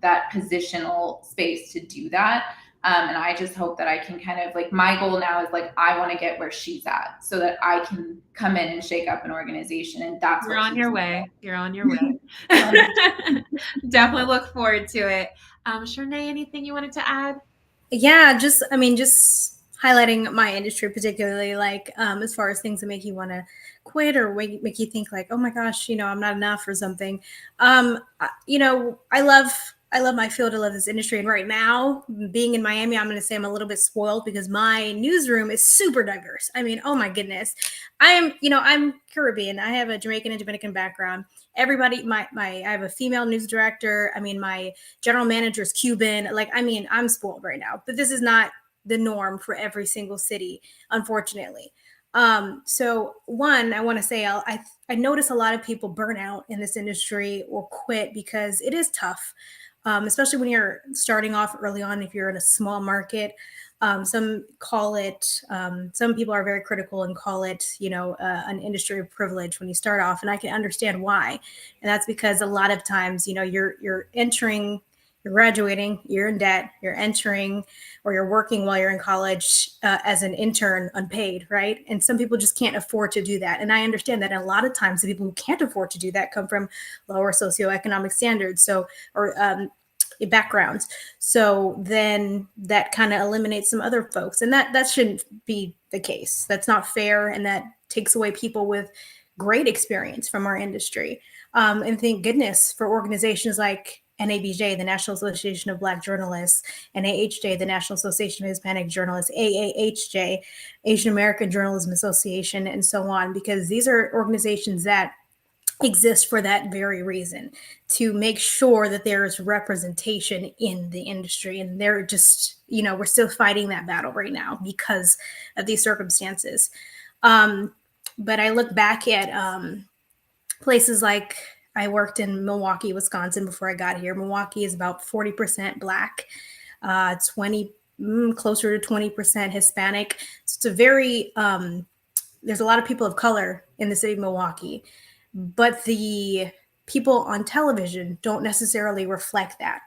that positional space to do that. And I just hope that I can kind of, like, my goal now is, like, I want to get where she's at so that I can come in and shake up an organization. And that's You're on your way. You're on your way. Definitely look forward to it. Shernay, anything you wanted to add? Yeah, just highlighting my industry particularly, like as far as things that make you want to quit or make you think like, oh my gosh, I'm not enough or something. I love my field. I love this industry. And right now, being in Miami, I'm going to say I'm a little bit spoiled because my newsroom is super diverse. I mean, oh my goodness. I'm Caribbean. I have a Jamaican and Dominican background. Everybody, I have a female news director. I mean, my general manager is Cuban. Like, I mean, I'm spoiled right now, but this is not the norm for every single city, unfortunately. So one, I want to say I notice a lot of people burn out in this industry or quit because it is tough, especially when you're starting off early on. If you're in a small market, some call it. Some people are very critical and call it, an industry of privilege when you start off, and I can understand why. And that's because a lot of times, you're entering. You're graduating, you're in debt, you're entering, or you're working while you're in college as an intern unpaid, right? And some people just can't afford to do that. And I understand that. And a lot of times the people who can't afford to do that come from lower socioeconomic standards. Or backgrounds. So then that kind of eliminates some other folks. And that shouldn't be the case. That's not fair. And that takes away people with great experience from our industry. And thank goodness for organizations like NABJ, the National Association of Black Journalists, NAHJ, the National Association of Hispanic Journalists, AAHJ, Asian American Journalism Association, and so on, because these are organizations that exist for that very reason, to make sure that there is representation in the industry. And they're just, we're still fighting that battle right now because of these circumstances. But I look back at places like, I worked in Milwaukee, Wisconsin before I got here. Milwaukee is about 40% Black, 20, closer to 20% Hispanic. So it's a very, there's a lot of people of color in the city of Milwaukee, but the people on television don't necessarily reflect that.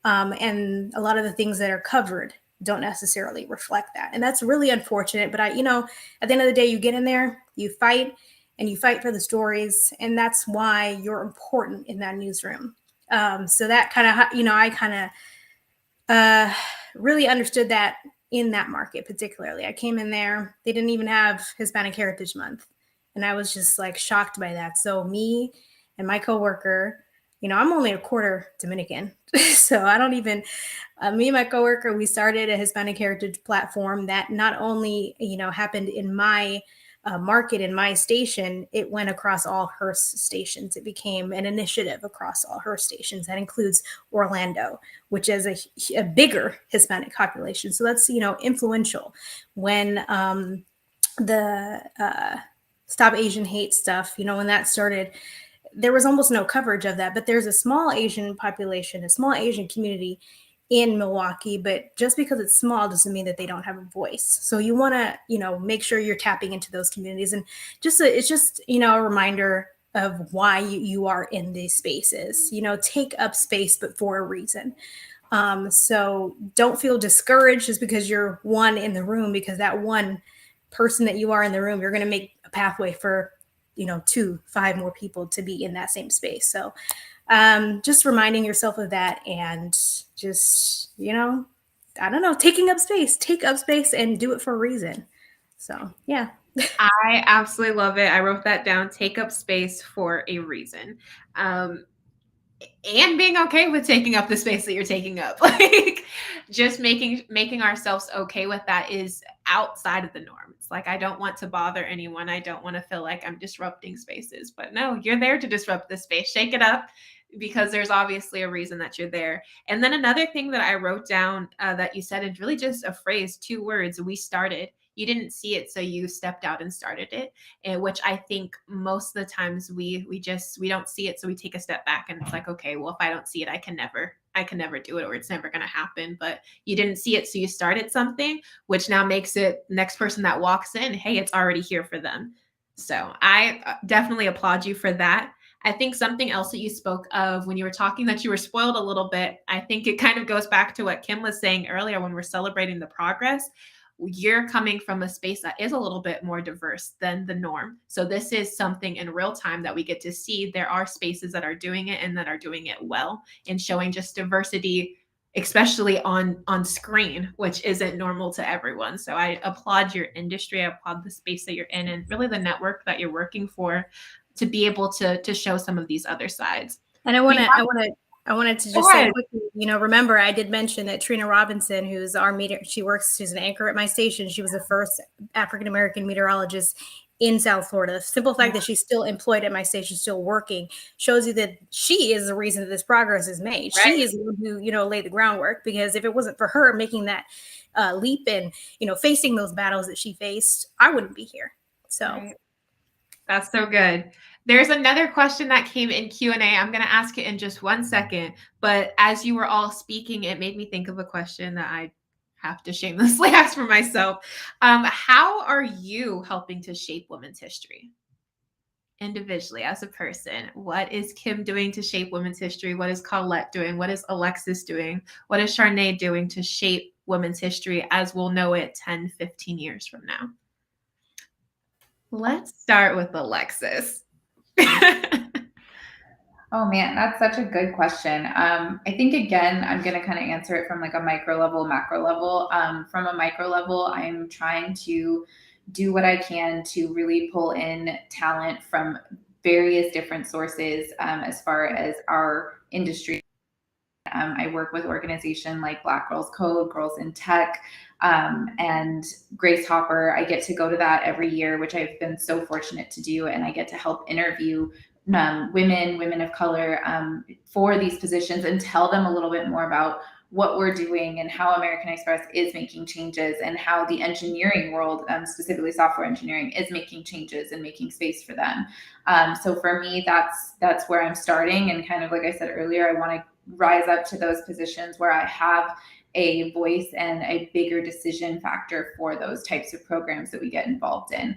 And a lot of the things that are covered don't necessarily reflect that. And that's really unfortunate. But at the end of the day, you get in there, you fight, and you fight for the stories. And that's why you're important in that newsroom. So that kind of, I kind of really understood that in that market, particularly. I came in there, they didn't even have Hispanic Heritage Month. And I was just like shocked by that. So me and my coworker, I'm only a quarter Dominican. So I don't even, me and my coworker, we started a Hispanic Heritage platform that not only, happened in my market, in my station, it went across all Hearst stations. It became an initiative across all Hearst stations. That includes Orlando, which has a bigger Hispanic population. So that's, influential. When Stop Asian Hate stuff, when that started, there was almost no coverage of that. But there's a small Asian population, a small Asian community in Milwaukee, but just because it's small doesn't mean that they don't have a voice. So you want to, make sure you're tapping into those communities, and it's just, a reminder of why you are in these spaces. Take up space, but for a reason. So don't feel discouraged just because you're one in the room, because that one person that you are in the room, you're going to make a pathway for, 2, 5 more people to be in that same space. So just reminding yourself of that, and just, I don't know, take up space and do it for a reason. So, yeah. I absolutely love it. I wrote that down. Take up space for a reason. And being okay with taking up the space that you're taking up. Like, just making ourselves okay with that is outside of the norm. It's like, I don't want to bother anyone. I don't want to feel like I'm disrupting spaces. But no, you're there to disrupt the space. Shake it up, because there's obviously a reason that you're there. And then another thing that I wrote down that you said, is really just a phrase, 2 words: we started. You didn't see it, so you stepped out and started it. And which I think most of the times we don't see it, so we take a step back, and it's like, okay, well, if I don't see it, I can never do it, or it's never going to happen. But you didn't see it, so you started something, which now makes it next person that walks in, hey, it's already here for them. So I definitely applaud you for that. I think something else that you spoke of when you were talking, that you were spoiled a little bit, I think it kind of goes back to what Kim was saying earlier when we're celebrating the progress. You're coming from a space that is a little bit more diverse than the norm. So this is something in real time that we get to see. There are spaces that are doing it, and that are doing it well, and showing just diversity, especially on screen, which isn't normal to everyone. So I applaud your industry. I applaud the space that you're in, and really the network that you're working for, to be able to show some of these other sides. And I wanted to just say quickly, remember, I did mention that Trina Robinson, who's our she's an anchor at my station. She was the first African-American meteorologist in South Florida. The simple fact that she's still employed at my station, still working, shows you that she is the reason that this progress is made. Right. She is the one who, laid the groundwork, because if it wasn't for her making that leap and, facing those battles that she faced, I wouldn't be here. So. Right. That's so good. There's another question that came in Q&A. I'm going to ask it in just 1 second. But as you were all speaking, it made me think of a question that I have to shamelessly ask for myself. How are you helping to shape women's history? Individually, as a person, what is Kim doing to shape women's history? What is Colette doing? What is Alexis doing? What is Charnay doing to shape women's history as we'll know it 10, 15 years from now? Let's start with Alexis. Oh man, that's such a good question. I think, again, I'm going to kind of answer it from like a micro level, macro level. From a micro level, I'm trying to do what I can to really pull in talent from various different sources as far as our industry. I work with organizations like Black Girls Code, Girls in Tech, and Grace Hopper. I get to go to that every year, which I've been so fortunate to do. And I get to help interview women of color for these positions, and tell them a little bit more about what we're doing and how American Express is making changes, and how the engineering world, specifically software engineering, is making changes and making space for them. So for me, that's where I'm starting. And kind of like I said earlier, I want to rise up to those positions where I have a voice and a bigger decision factor for those types of programs that we get involved in.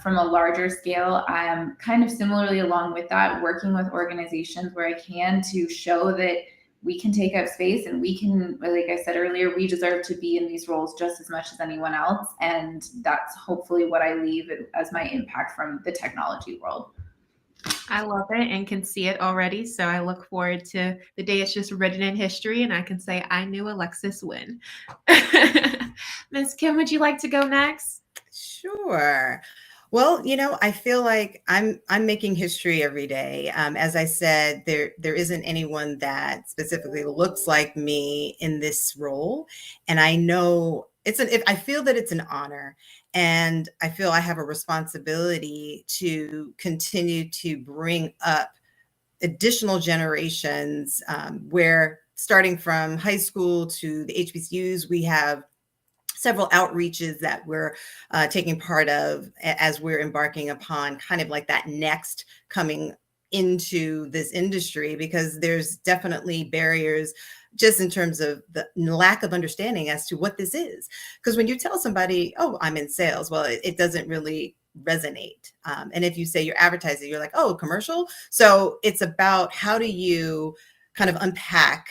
From a larger scale, I'm kind of similarly along with that, working with organizations where I can, to show that we can take up space, and we can, like I said earlier, we deserve to be in these roles just as much as anyone else. And that's hopefully what I leave as my impact from the technology world. I love it and can see it already. So I look forward to the day it's just written in history, and I can say, I knew Alexis win. Ms. Kim, would you like to go next? Sure. Well, I feel like I'm making history every day. As I said, there isn't anyone that specifically looks like me in this role, and I know I feel that it's an honor, and I feel I have a responsibility to continue to bring up additional generations, where starting from high school to the HBCUs, we have several outreaches that we're taking part of as we're embarking upon kind of like that next coming into this industry, because there's definitely barriers just in terms of the lack of understanding as to what this is. Because when you tell somebody, oh, I'm in sales, well, it doesn't really resonate. And if you say you're advertising, you're like, oh, commercial. So it's about how do you kind of unpack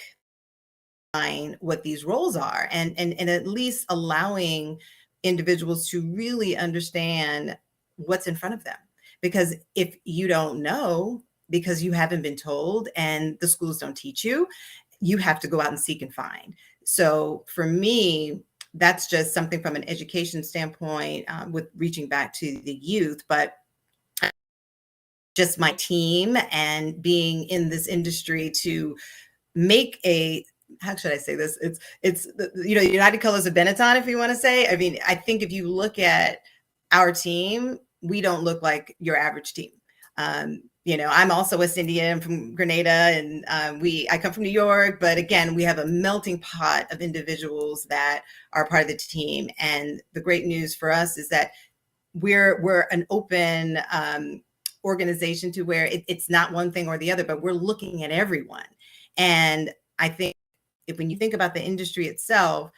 what these roles are, and at least allowing individuals to really understand what's in front of them. Because if you don't know, because you haven't been told and the schools don't teach you, you have to go out and seek and find. So for me, that's just something from an education standpoint, with reaching back to the youth, but just my team and being in this industry to make a, how should I say this? It's United Colors of Benetton, if you want to say. I mean, I think if you look at our team, we don't look like your average team. I'm also West Indian, from Grenada, and I come from New York, but again, we have a melting pot of individuals that are part of the team. And the great news for us is that we're an open organization, to where it's not one thing or the other, but we're looking at everyone. And I think when you think about the industry itself,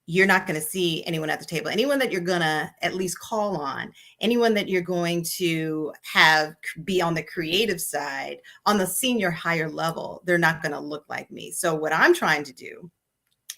you're not going to see anyone at the table. Anyone that you're going to at least call on, anyone that you're going to have be on the creative side, on the senior higher level, they're not going to look like me. So what I'm trying to do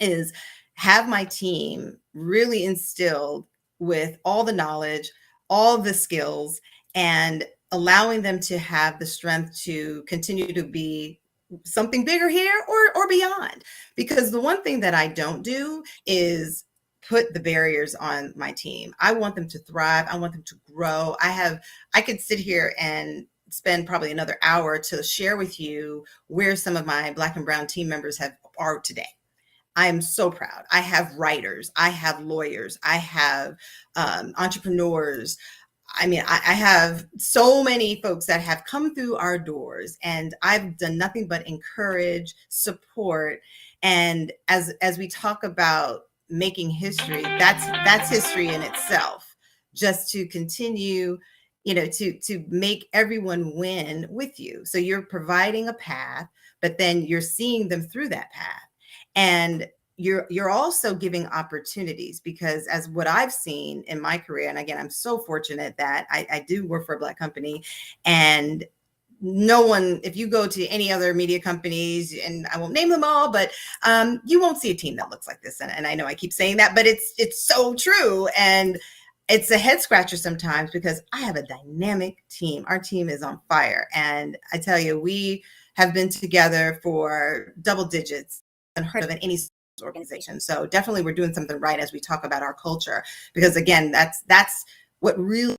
is have my team really instilled with all the knowledge, all the skills, and allowing them to have the strength to continue to be something bigger here or beyond. Because the one thing that I don't do is put the barriers on my team. I want them to thrive. I want them to grow. I could sit here and spend probably another hour to share with you where some of my Black and Brown team members are today. I am so proud. I have writers, I have lawyers, I have entrepreneurs. I mean, I have so many folks that have come through our doors, and I've done nothing but encourage, support. And as we talk about making history, that's history in itself. Just to continue, to make everyone win with you. So you're providing a path, but then you're seeing them through that path. And you're also giving opportunities, because as what I've seen in my career, and again, I'm so fortunate that I do work for a Black company, and no one, if you go to any other media companies, and I won't name them all, but you won't see a team that looks like this. And I know I keep saying that, but it's so true. And it's a head scratcher sometimes, because I have a dynamic team. Our team is on fire. And I tell you, we have been together for double digits, unheard of in any organization. So definitely we're doing something right as we talk about our culture, because again, that's what really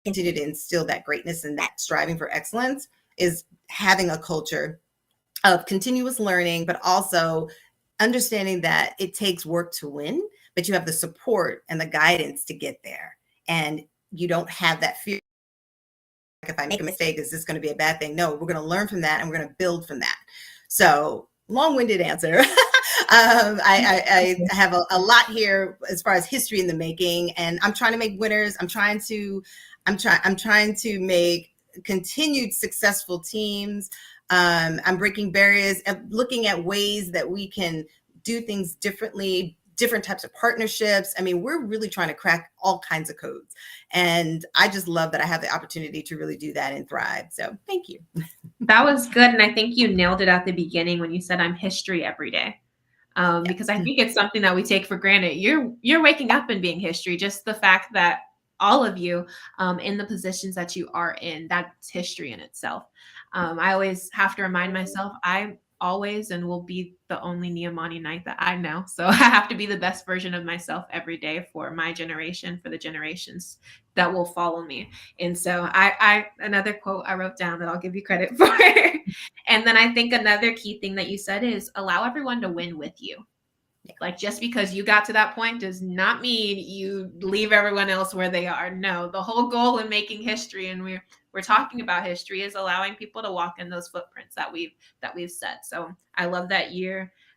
continue to instill that greatness and that striving for excellence, is having a culture of continuous learning, but also understanding that it takes work to win, but you have the support and the guidance to get there. And you don't have that fear. If I make a mistake, is this going to be a bad thing? No, we're going to learn from that, and we're going to build from that. So long-winded answer. I have a lot here as far as history in the making, and I'm trying to make winners. I'm trying to make continued successful teams. I'm breaking barriers, looking at ways that we can do things differently, different types of partnerships. I mean, we're really trying to crack all kinds of codes. And I just love that I have the opportunity to really do that and thrive. So thank you. That was good. And I think you nailed it at the beginning when you said I'm history every day. Because I think it's something that we take for granted. You're waking up and being history. Just the fact that all of you in the positions that you are in, that's history in itself. I always have to remind myself, I always and will be the only Niamani Knight that I know. So I have to be the best version of myself every day for my generation, for the generations that will follow me. And so I another quote I wrote down that I'll give you credit for. And then I think another key thing that you said is allow everyone to win with you. Like, just because you got to that point does not mean you leave everyone else where they are. No, the whole goal in making history, and we're talking about history, is allowing people to walk in those footprints that we've set. So I love that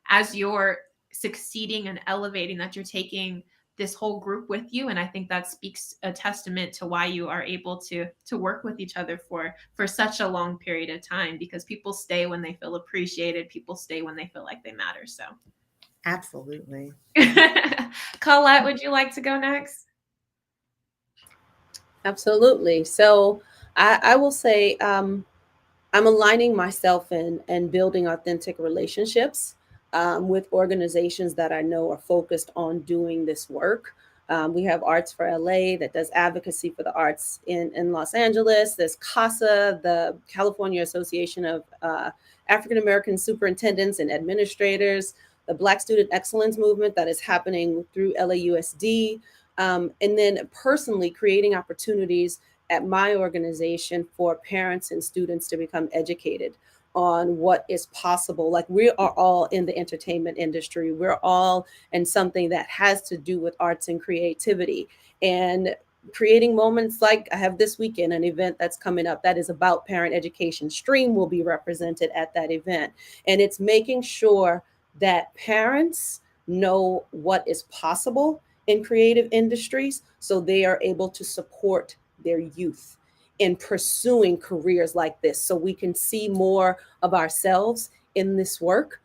as you're succeeding and elevating, that you're taking this whole group with you. And I think that speaks a testament to why you are able to work with each other for such a long period of time, because people stay when they feel appreciated. People stay when they feel like they matter. So Absolutely. Colette, would you like to go next? Absolutely. So I will say I'm aligning myself in and building authentic relationships with organizations that I know are focused on doing this work. We have Arts for LA that does advocacy for the arts in Los Angeles. There's CASA, the California Association of African American Superintendents and Administrators, the Black Student Excellence Movement that is happening through LAUSD. And then personally creating opportunities at my organization for parents and students to become educated on what is possible. Like, we are all in the entertainment industry. We're all in something that has to do with arts and creativity, and creating moments like I have this weekend, an event that's coming up that is about parent education. Stream will be represented at that event. And it's making sure that parents know what is possible in creative industries so they are able to support their youth in pursuing careers like this, so we can see more of ourselves in this work.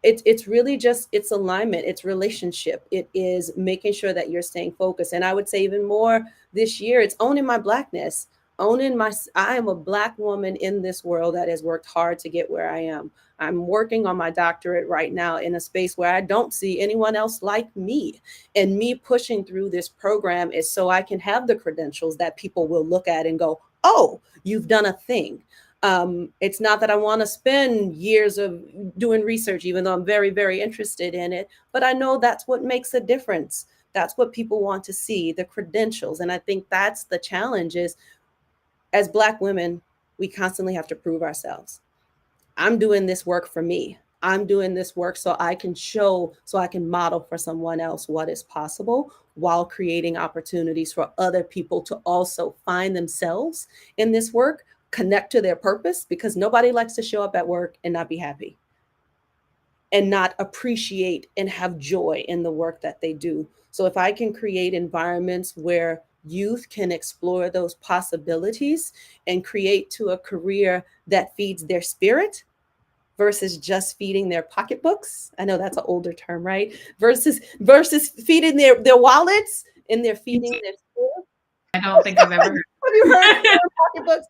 It's really just, it's alignment, it's relationship, it is making sure that you're staying focused. And I would say even more this year, it's owning my Blackness, I am a Black woman in this world that has worked hard to get where I am. I'm working on my doctorate right now in a space where I don't see anyone else like me. And me pushing through this program is so I can have the credentials that people will look at and go, oh, you've done a thing. It's not that I want to spend years of doing research, even though I'm very, very interested in it, but I know that's what makes a difference. That's what people want to see, the credentials. And I think that's the challenge is, as Black women, we constantly have to prove ourselves. I'm doing this work for me. I'm doing this work so I can show, so I can model for someone else what is possible, while creating opportunities for other people to also find themselves in this work, connect to their purpose, because nobody likes to show up at work and not be happy and not appreciate and have joy in the work that they do. So if I can create environments where youth can explore those possibilities and create to a career that feeds their spirit versus just feeding their pocketbooks. I know that's an older term, right? Versus feeding their wallets, and they're feeding their spirit. I don't think I've ever heard. Have you heard of pocketbooks?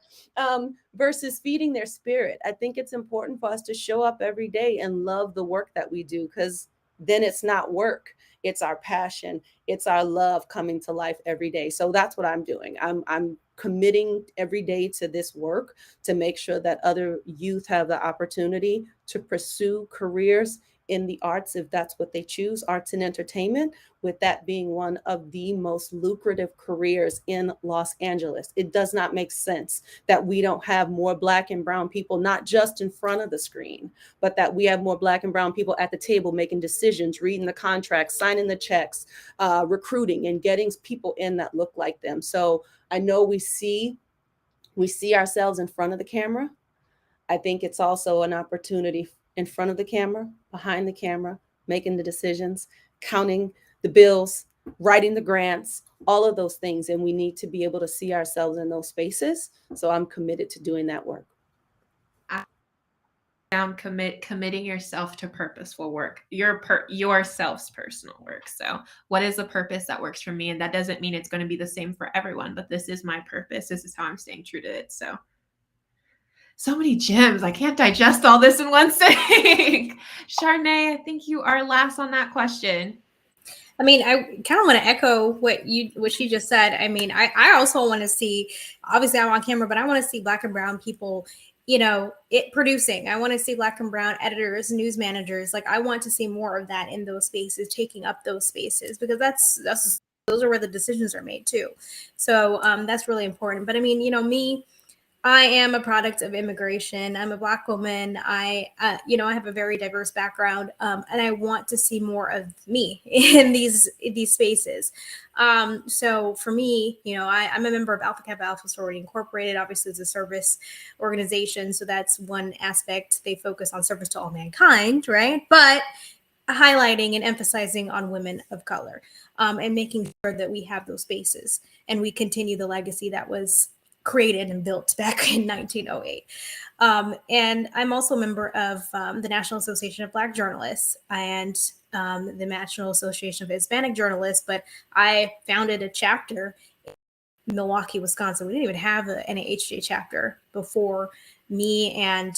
Versus feeding their spirit. I think it's important for us to show up every day and love the work that we do, because then it's not work. It's our passion. It's our love coming to life every day. So that's what I'm doing. I'm committing every day to this work to make sure that other youth have the opportunity to pursue careers in the arts, if that's what they choose, arts and entertainment, with that being one of the most lucrative careers in Los Angeles. It does not make sense that we don't have more Black and brown people, not just in front of the screen, but that we have more Black and brown people at the table making decisions, reading the contracts, signing the checks, recruiting, and getting people in that look like them. So I know we see ourselves in front of the camera. I think it's also an opportunity in front of the camera, behind the camera, making the decisions, counting the bills, writing the grants, all of those things. And we need to be able to see ourselves in those spaces. So I'm committed to doing that work. Committing yourself to purposeful work, yourself's personal work. So what is the purpose that works for me? And that doesn't mean it's going to be the same for everyone, but this is my purpose. This is how I'm staying true to it. So many gems. I can't digest all this in one sitting. Charnay, I think you are last on that question. I mean, I kind of want to echo what she just said. I mean, I also want to see, obviously I'm on camera, but I want to see Black and brown people, it producing. I want to see Black and brown editors, news managers. Like, I want to see more of that in those spaces, taking up those spaces, because those are where the decisions are made too. So that's really important. But I mean, me, I am a product of immigration. I'm a Black woman. I have a very diverse background, and I want to see more of me in these spaces. So for me, I'm a member of Alpha Kappa Alpha Sorority Incorporated. Obviously, it's a service organization, so that's one aspect. They focus on service to all mankind, right? But highlighting and emphasizing on women of color, and making sure that we have those spaces and we continue the legacy that was created and built back in 1908. And I'm also a member of the National Association of Black Journalists and the National Association of Hispanic Journalists, but I founded a chapter in Milwaukee, Wisconsin. We didn't even have an NAHJ chapter before me and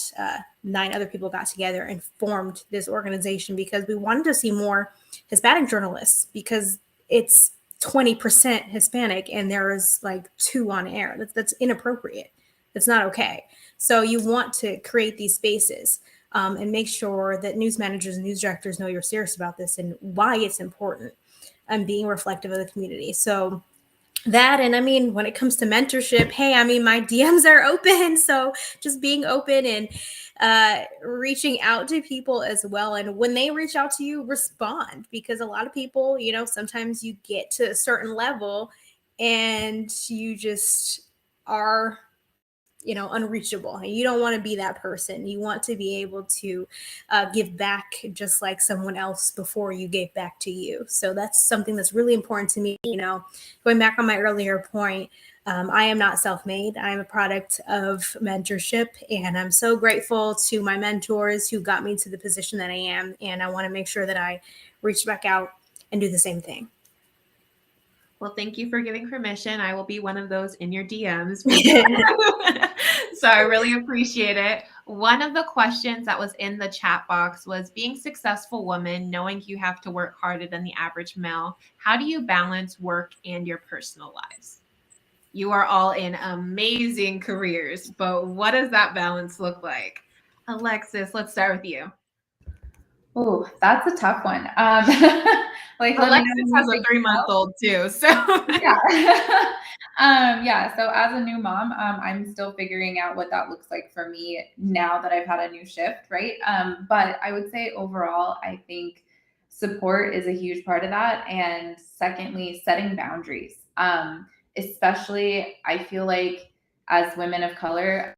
9 other people got together and formed this organization because we wanted to see more Hispanic journalists, because it's 20% Hispanic and there is like 2 on air. That's inappropriate. That's not okay. So you want to create these spaces and make sure that news managers and news directors know you're serious about this and why it's important and being reflective of the community. So that, and I mean, when it comes to mentorship, hey, I mean, my DMs are open. So just being open and reaching out to people as well. And when they reach out to you, respond, because a lot of people, you know, sometimes you get to a certain level and you just are, you know, unreachable. And you don't want to be that person. You want to be able to give back just like someone else before you gave back to you. So that's something that's really important to me. You know, going back on my earlier point, I am not self-made. I am a product of mentorship, and I'm so grateful to my mentors who got me to the position that I am. And I want to make sure that I reach back out and do the same thing. Well, thank you for giving permission. I will be one of those in your DMs. So I really appreciate it. One of the questions that was in the chat box was, being a successful woman, knowing you have to work harder than the average male, how do you balance work and your personal lives? You are all in amazing careers, but what does that balance look like? Alexis, let's start with you. Oh, that's a tough one. Like, Alexis has a 3-month-old too, so yeah. Yeah. So as a new mom, I'm still figuring out what that looks like for me now that I've had a new shift, right? But I would say overall, I think support is a huge part of that. And secondly, setting boundaries. Especially, I feel like as women of color,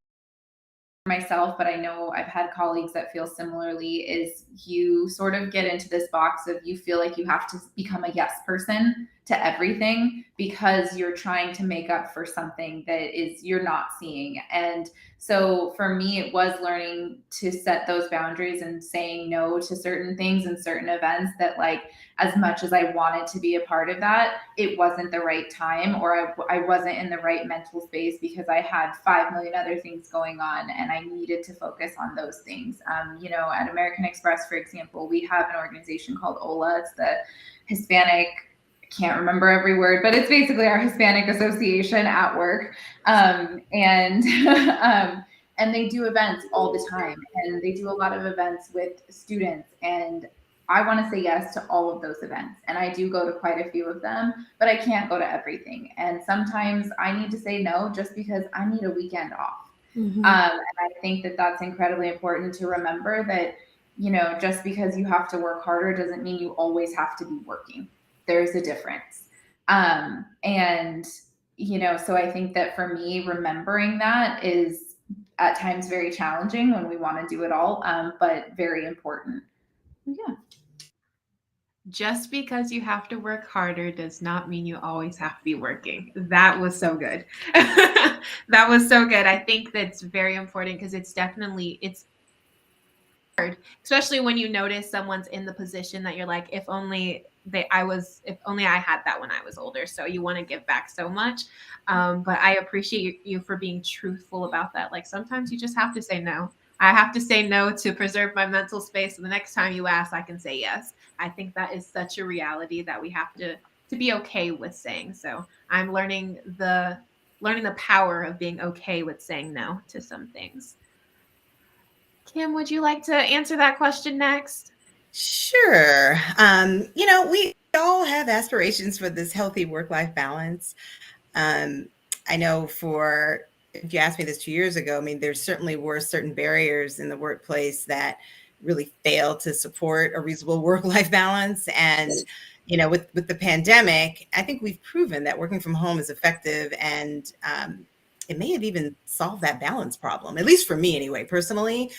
myself, but I know I've had colleagues that feel similarly, is you sort of get into this box of you feel like you have to become a yes person to everything because you're trying to make up for something that is you're not seeing. And so for me, it was learning to set those boundaries and saying no to certain things and certain events that, like, as much as I wanted to be a part of that, it wasn't the right time, or I wasn't in the right mental space because I had 5 million other things going on and I needed to focus on those things. You know, at American Express, for example, we have an organization called OLA. It's the Hispanic, I can't remember every word, but it's basically our Hispanic Association at work. And they do events all the time, and they do a lot of events with students, and I want to say yes to all of those events. And I do go to quite a few of them, but I can't go to everything. And sometimes I need to say no just because I need a weekend off. And I think that that's incredibly important to remember, that, you know, just because you have to work harder doesn't mean you always have to be working. There's a difference. And, you know, so I think that for me, remembering that is at times very challenging when we want to do it all, but very important. Yeah. Just because you have to work harder does not mean you always have to be working. That was so good. That was so good. I think that's very important because it's hard, especially when you notice someone's in the position that you're like, if only I had that when I was older. So you want to give back so much. But I appreciate you for being truthful about that. Like, sometimes you just have to say no. I have to say no to preserve my mental space. And the next time you ask, I can say yes. I think that is such a reality that we have to be okay with saying. So I'm learning the power of being okay with saying no to some things. Kim, would you like to answer that question next? Sure. You know, we all have aspirations for this healthy work-life balance. I know if you asked me this 2 years ago, I mean, there certainly were certain barriers in the workplace that really failed to support a reasonable work-life balance. And, you know, with the pandemic, I think we've proven that working from home is effective, and it may have even solved that balance problem, at least for me anyway, personally.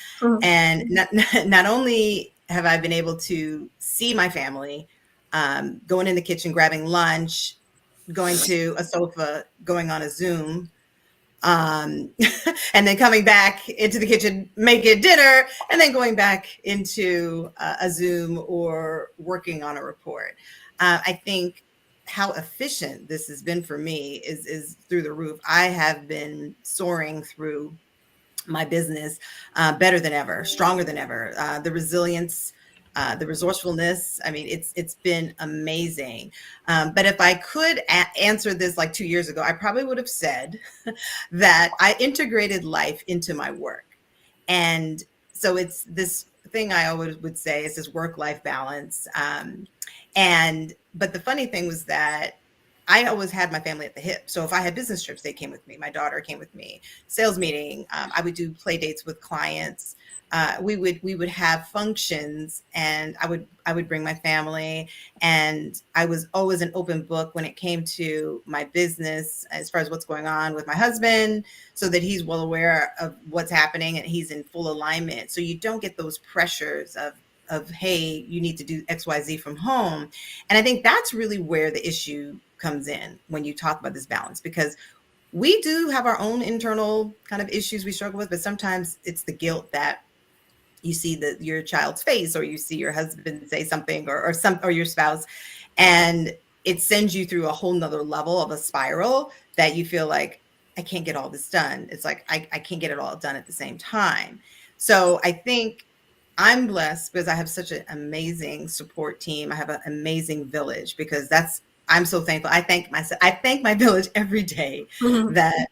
And not only have I been able to see my family, going in the kitchen, grabbing lunch, going to a sofa, going on a Zoom, and then coming back into the kitchen, making dinner, and then going back into a Zoom or working on a report. I think how efficient this has been for me is through the roof. I have been soaring through my business better than ever, stronger than ever. The resilience, the resourcefulness. I mean, it's been amazing. But if I could answer this like 2 years ago, I probably would have said that I integrated life into my work. And so it's this thing I always would say is this work-life balance. But the funny thing was that I always had my family at the hip. So if I had business trips, they came with me. My daughter came with me. Sales meeting, I would do play dates with clients. We would have functions, and I would bring my family, and I was always an open book when it came to my business as far as what's going on with my husband, so that he's well aware of what's happening and he's in full alignment. So you don't get those pressures of hey, you need to do XYZ from home. And I think that's really where the issue comes in when you talk about this balance, because we do have our own internal kind of issues we struggle with, but sometimes it's the guilt that you see your child's face, or you see your husband say something, or your spouse, and it sends you through a whole nother level of a spiral that you feel like, I can't get all this done. It's like I can't get it all done at the same time. So I think I'm blessed because I have such an amazing support team. I have an amazing village, because I'm so thankful. I thank my village every day that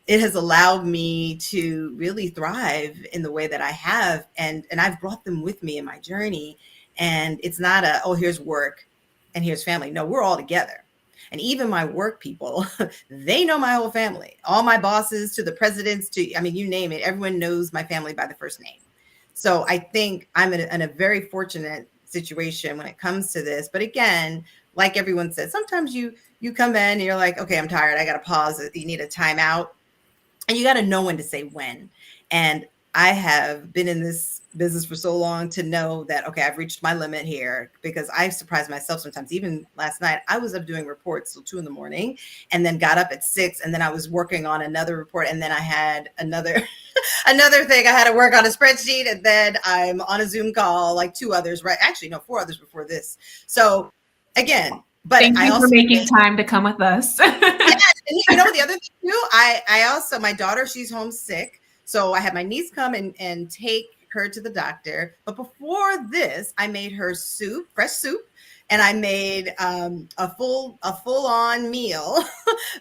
it has allowed me to really thrive in the way that I have. And I've brought them with me in my journey. And it's not oh, here's work and here's family. No, we're all together. And even my work people, they know my whole family, all my bosses to the presidents I mean, you name it. Everyone knows my family by the first name. So I think I'm in a very fortunate situation when it comes to this. But again, like everyone said, sometimes you come in and you're like, okay, I'm tired. I got to pause. You need a timeout. And you got to know when to say when. And I have been in this business for so long to know that, okay, I've reached my limit here, because I surprise myself sometimes. Even last night, I was up doing reports till 2 a.m, and then got up at 6, and then I was working on another report. And then I had another thing. I had to work on a spreadsheet, and then I'm on a Zoom call, like 2 others, right? Actually, no, 4 others before this. So again, but thank you for making time to come with us. And the other thing too, I also, my daughter, she's homesick. So I had my niece come and take her to the doctor. But before this, I made her soup, fresh soup. And I made a full on meal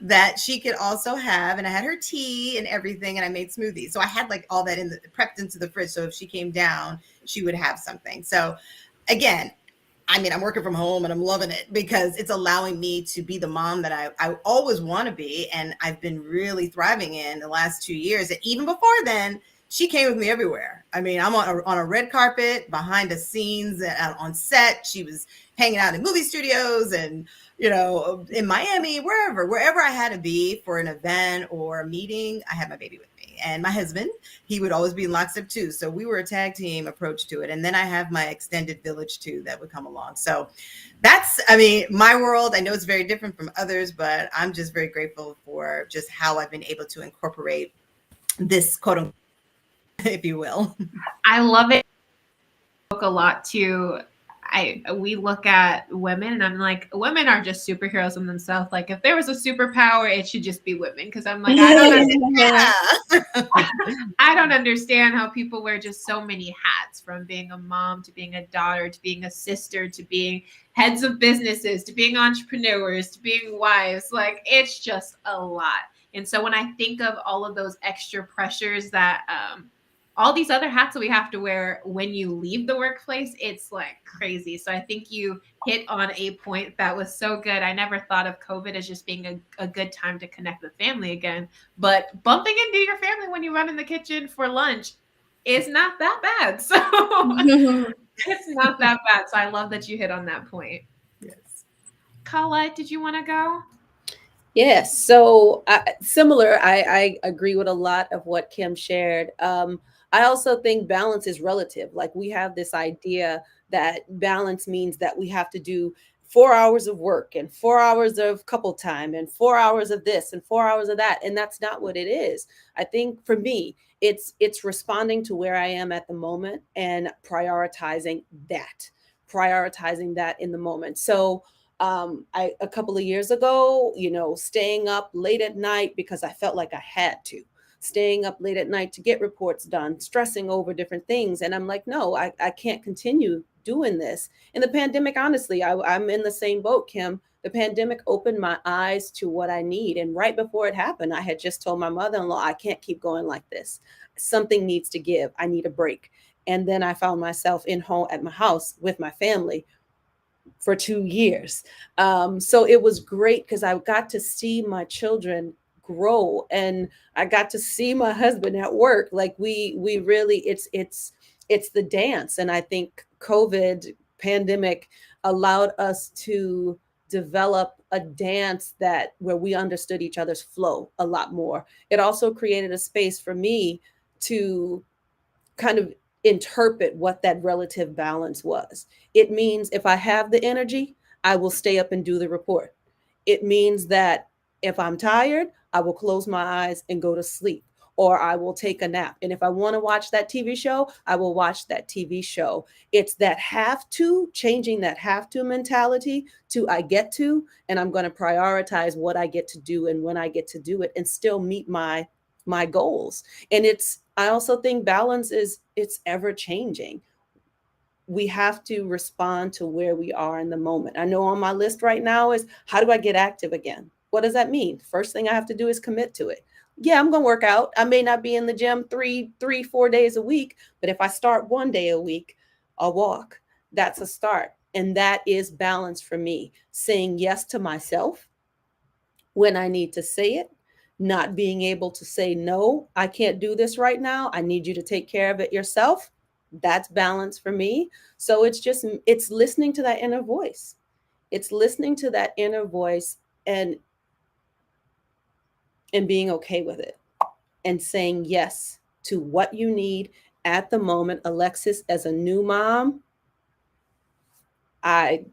that she could also have. And I had her tea and everything. And I made smoothies. So I had like all that prepped into the fridge. So if she came down, she would have something. So again, I mean, I'm working from home and I'm loving it, because it's allowing me to be the mom that I always want to be. And I've been really thriving in the last 2 years. And even before then, she came with me everywhere. I mean, I'm on a red carpet, behind the scenes, on set. She was hanging out in movie studios and, in Miami, wherever I had to be for an event or a meeting, I had my baby with me. And my husband, he would always be in lockstep too. So we were a tag team approach to it. And then I have my extended village too that would come along. So that's, I mean, my world. I know it's very different from others, but I'm just very grateful for just how I've been able to incorporate this quote unquote, if you will. I love it. A lot too. We look at women and I'm like, women are just superheroes in themselves. Like, if there was a superpower, it should just be women. Because I'm like, I don't understand how people wear just so many hats, from being a mom to being a daughter to being a sister to being heads of businesses to being entrepreneurs to being wives. Like, it's just a lot. And so when I think of all of those extra pressures that all these other hats that we have to wear when you leave the workplace, it's like crazy. So I think you hit on a point that was so good. I never thought of COVID as just being a good time to connect with family again, but bumping into your family when you run in the kitchen for lunch is not that bad. So it's not that bad. So I love that you hit on that point. Yes. Colette, did you want to go? Yes. So similar, I agree with a lot of what Kim shared. I also think balance is relative. Like we have this idea that balance means that we have to do 4 hours of work and 4 hours of couple time and 4 hours of this and 4 hours of that. And that's not what it is. I think for me, it's responding to where I am at the moment and prioritizing that in the moment. So a couple of years ago, staying up late at night because I felt like I had to, staying up late at night to get reports done, stressing over different things. And I'm like, no, I can't continue doing this. And the pandemic, honestly, I'm in the same boat, Kim. The pandemic opened my eyes to what I need. And right before it happened, I had just told my mother-in-law, I can't keep going like this. Something needs to give. I need a break. And then I found myself at my house with my family for 2 years. So it was great because I got to see my children grow, and I got to see my husband at work. Like we really, it's the dance. And I think COVID pandemic allowed us to develop a dance where we understood each other's flow a lot more. It also created a space for me to kind of interpret what that relative balance was. It means if I have the energy, I will stay up and do the report. It means that if I'm tired, I will close my eyes and go to sleep, or I will take a nap. And if I want to watch that TV show, I will watch that TV show. It's that have to, changing that have to mentality to I get to, and I'm going to prioritize what I get to do and when I get to do it and still meet my goals. And I also think balance it's ever changing. We have to respond to where we are in the moment. I know on my list right now is how do I get active again? What does that mean? First thing I have to do is commit to it. Yeah, I'm going to work out. I may not be in the gym 4 days a week, but if I start 1 day a week, I'll walk. That's a start. And that is balance for me. Saying yes to myself when I need to say it, not being able to say, no, I can't do this right now. I need you to take care of it yourself. That's balance for me. So it's listening to that inner voice. It's listening to that inner voice and being okay with it and saying yes to what you need at the moment. Alexis, as a new mom,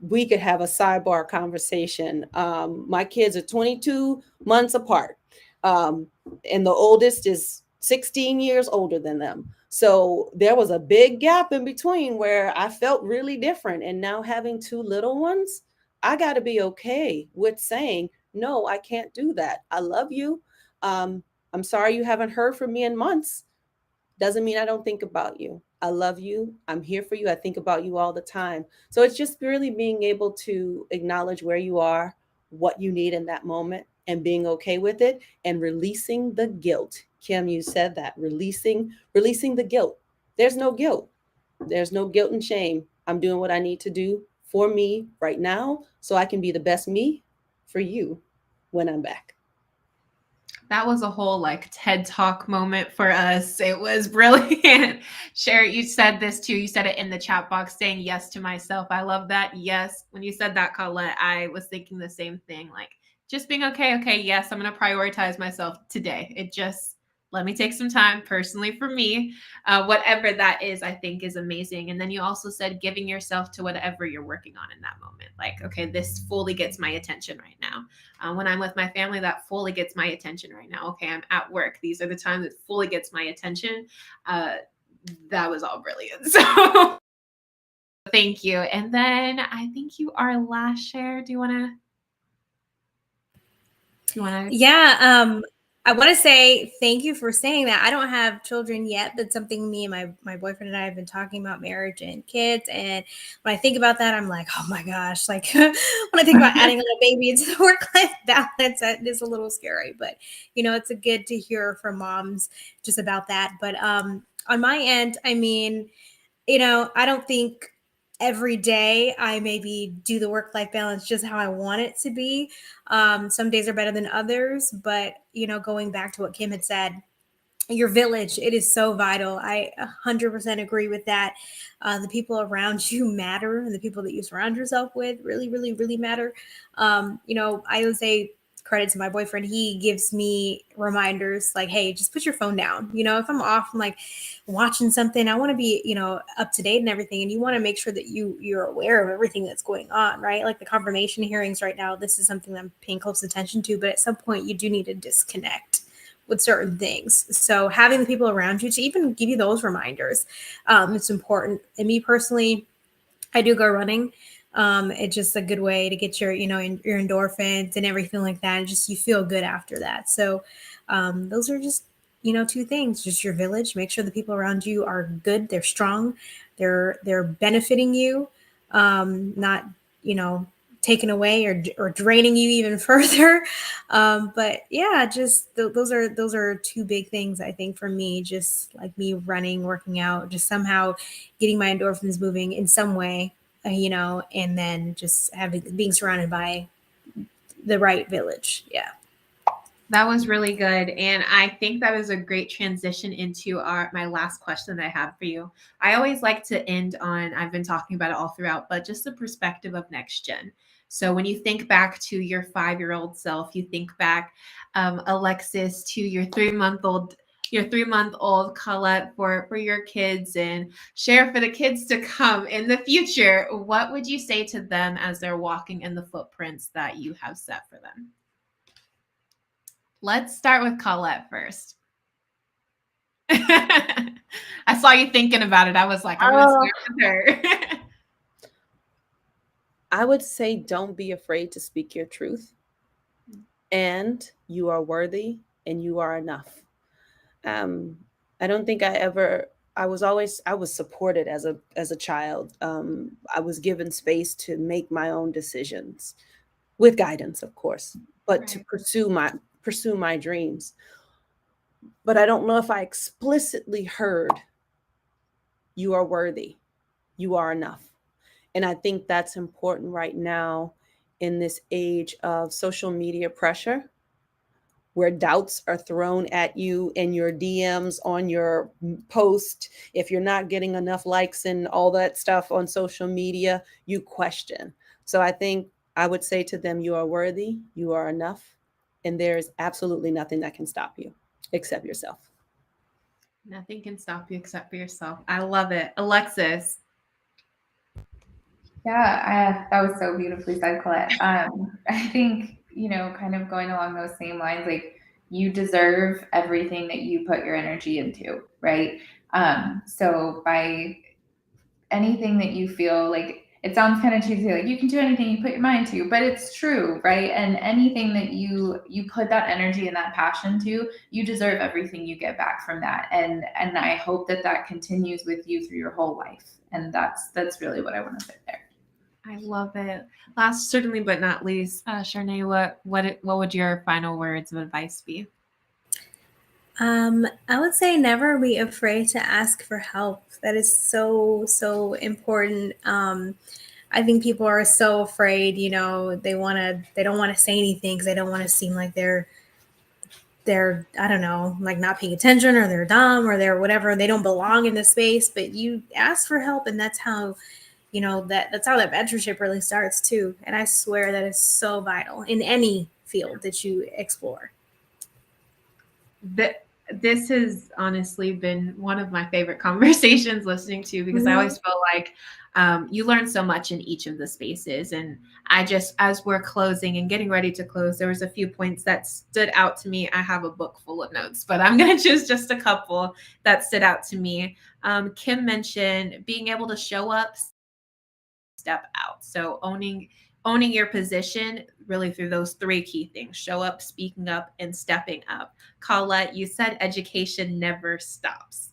we could have a sidebar conversation. My kids are 22 months apart. And the oldest is 16 years older than them. So there was a big gap in between where I felt really different. And now having 2 little ones, I got to be okay with saying, no, I can't do that. I love you. I'm sorry you haven't heard from me in months. Doesn't mean I don't think about you. I love you. I'm here for you. I think about you all the time. So it's just really being able to acknowledge where you are, what you need in that moment, and being okay with it and releasing the guilt. Kim, you said that, releasing the guilt. There's no guilt. There's no guilt and shame. I'm doing what I need to do for me right now so I can be the best me for you when I'm back. That was a whole like TED Talk moment for us. It was brilliant. Sherry, you said this too. You said it in the chat box, saying yes to myself. I love that. Yes. When you said that, Colette, I was thinking the same thing. Like just being okay. Okay. Yes. I'm going to prioritize myself today. It just, let me take some time personally for me. Whatever that is, I think is amazing. And then you also said giving yourself to whatever you're working on in that moment. Like, okay, this fully gets my attention right now. When I'm with my family, that fully gets my attention right now. Okay, I'm at work. These are the times that fully gets my attention. That was all brilliant. So thank you. And then I think you are last share. Do you want to? Yeah. I want to say thank you for saying that. I don't have children yet, but something me and my boyfriend and I have been talking about marriage and kids. And when I think about that, I'm like, oh my gosh, like when I think about adding a little baby into the work-life balance, that is a little scary. But, it's a good to hear from moms just about that. But on my end, I mean, I don't think every day I maybe do the work-life balance just how I want it to be. Some days are better than others, but going back to what Kim had said, your village, it is so vital. I 100% agree with that. The people around you matter, and the people that you surround yourself with really, really, really matter. I would say credit to my boyfriend. He gives me reminders like, hey, just put your phone down. If I'm off, I'm like watching something, I want to be, up to date and everything. And you want to make sure that you're aware of everything that's going on, right? Like the confirmation hearings right now, this is something that I'm paying close attention to, but at some point you do need to disconnect with certain things. So having the people around you to even give you those reminders, it's important. And me personally, I do go running. It's just a good way to get your, your endorphins and everything like that. And just, you feel good after that. So those are just, two things, just your village, make sure the people around you are good. They're strong. They're benefiting you, not, taken away or draining you even further. But yeah, just those are two big things, I think, for me, just like me running, working out, just somehow getting my endorphins moving in some way, and then just being surrounded by the right village. Yeah. That was really good. And I think that is a great transition into my last question that I have for you. I always like to end on, I've been talking about it all throughout, but just the perspective of next gen. So when you think back to your 5-year-old self, you think back, Alexis, to your 3-month-old Colette, for your kids, and share for the kids to come in the future, what would you say to them as they're walking in the footprints that you have set for them? Let's start with Colette first. I saw you thinking about it. I was like, I'm going to start with her. I would say don't be afraid to speak your truth. And you are worthy and you are enough. I don't think I was supported as a child. I was given space to make my own decisions with guidance, of course, but Right. to pursue my dreams. But I don't know if I explicitly heard, you are worthy, you are enough. And I think that's important right now in this age of social media pressure, where doubts are thrown at you in your DMs on your post. If you're not getting enough likes and all that stuff on social media, you question. So I think I would say to them, you are worthy, you are enough, and there's absolutely nothing that can stop you except yourself. Nothing can stop you except for yourself. I love it. Alexis. Yeah, that was so beautifully said, Colette. I think, kind of going along those same lines, like, you deserve everything that you put your energy into, right? So by anything that you feel like, it sounds kind of cheesy, like you can do anything you put your mind to, but it's true, right? And anything that you put that energy and that passion to, you deserve everything you get back from that. And I hope that continues with you through your whole life. And that's really what I want to say there. I love it. Last, certainly but not least, Sharnae, what would your final words of advice be? I would say never be afraid to ask for help. That is so, so important. I think people are so afraid, they don't want to say anything because they don't want to seem like they're, I don't know, like not paying attention, or they're dumb, or they're whatever. They don't belong in the space, but you ask for help. And that's how, that's how that mentorship really starts too. And I swear that is so vital in any field that you explore. This has honestly been one of my favorite conversations listening to, because I always feel like you learn so much in each of the spaces. And as we're closing and getting ready to close, there was a few points that stood out to me. I have a book full of notes, but I'm going to choose just a couple that stood out to me. Kim mentioned being able to show up, step out. So owning your position really through those 3 key things: show up, speaking up, and stepping up. Colette, you said education never stops.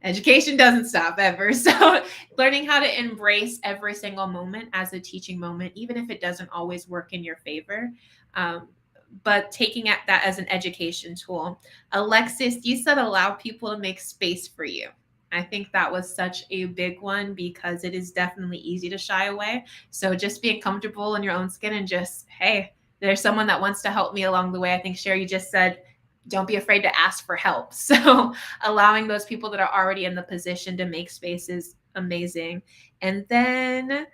Education doesn't stop ever. So learning how to embrace every single moment as a teaching moment, even if it doesn't always work in your favor, but taking at that as an education tool. Alexis, you said allow people to make space for you. I think that was such a big one, because it is definitely easy to shy away. So just being comfortable in your own skin and just, hey, there's someone that wants to help me along the way. I think Sherry just said, don't be afraid to ask for help. So allowing those people that are already in the position to make space is amazing. And then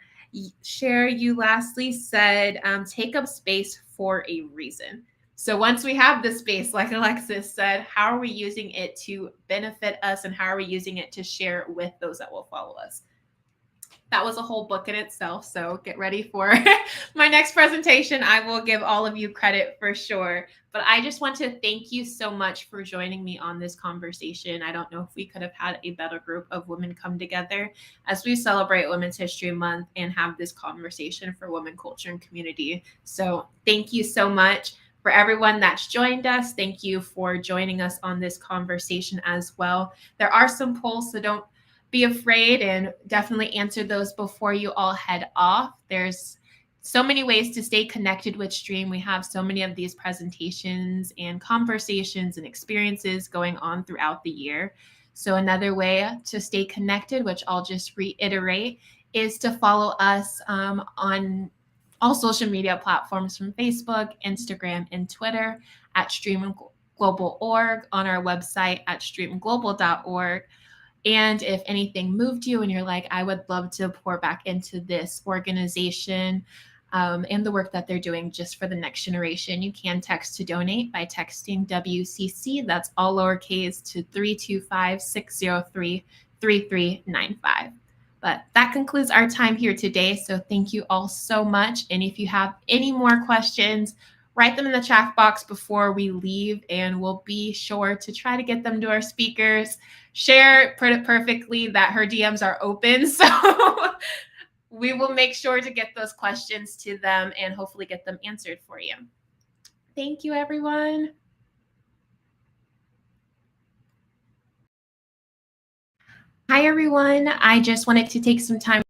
Sherry, you lastly said, take up space for a reason. So once we have the space, like Alexis said, how are we using it to benefit us, and how are we using it to share with those that will follow us? That was a whole book in itself. So get ready for my next presentation. I will give all of you credit for sure. But I just want to thank you so much for joining me on this conversation. I don't know if we could have had a better group of women come together as we celebrate Women's History Month and have this conversation for women, culture, and community. So thank you so much. For everyone that's joined us, thank you for joining us on this conversation as well. There are some polls, so don't be afraid, and definitely answer those before you all head off. There's so many ways to stay connected with Stream. We have so many of these presentations and conversations and experiences going on throughout the year. So another way to stay connected, which I'll just reiterate, is to follow us on all social media platforms from Facebook, Instagram, and Twitter at Stream Global Org, on our website at streamglobal.org. And if anything moved you and you're like, I would love to pour back into this organization and the work that they're doing just for the next generation, you can text to donate by texting WCC, that's all lowercase, to 325-603-3395. But that concludes our time here today. So thank you all so much. And if you have any more questions, write them in the chat box before we leave, and we'll be sure to try to get them to our speakers. Cher put it perfectly that her DMs are open. So we will make sure to get those questions to them and hopefully get them answered for you. Thank you, everyone. Hi, everyone. I just wanted to take some time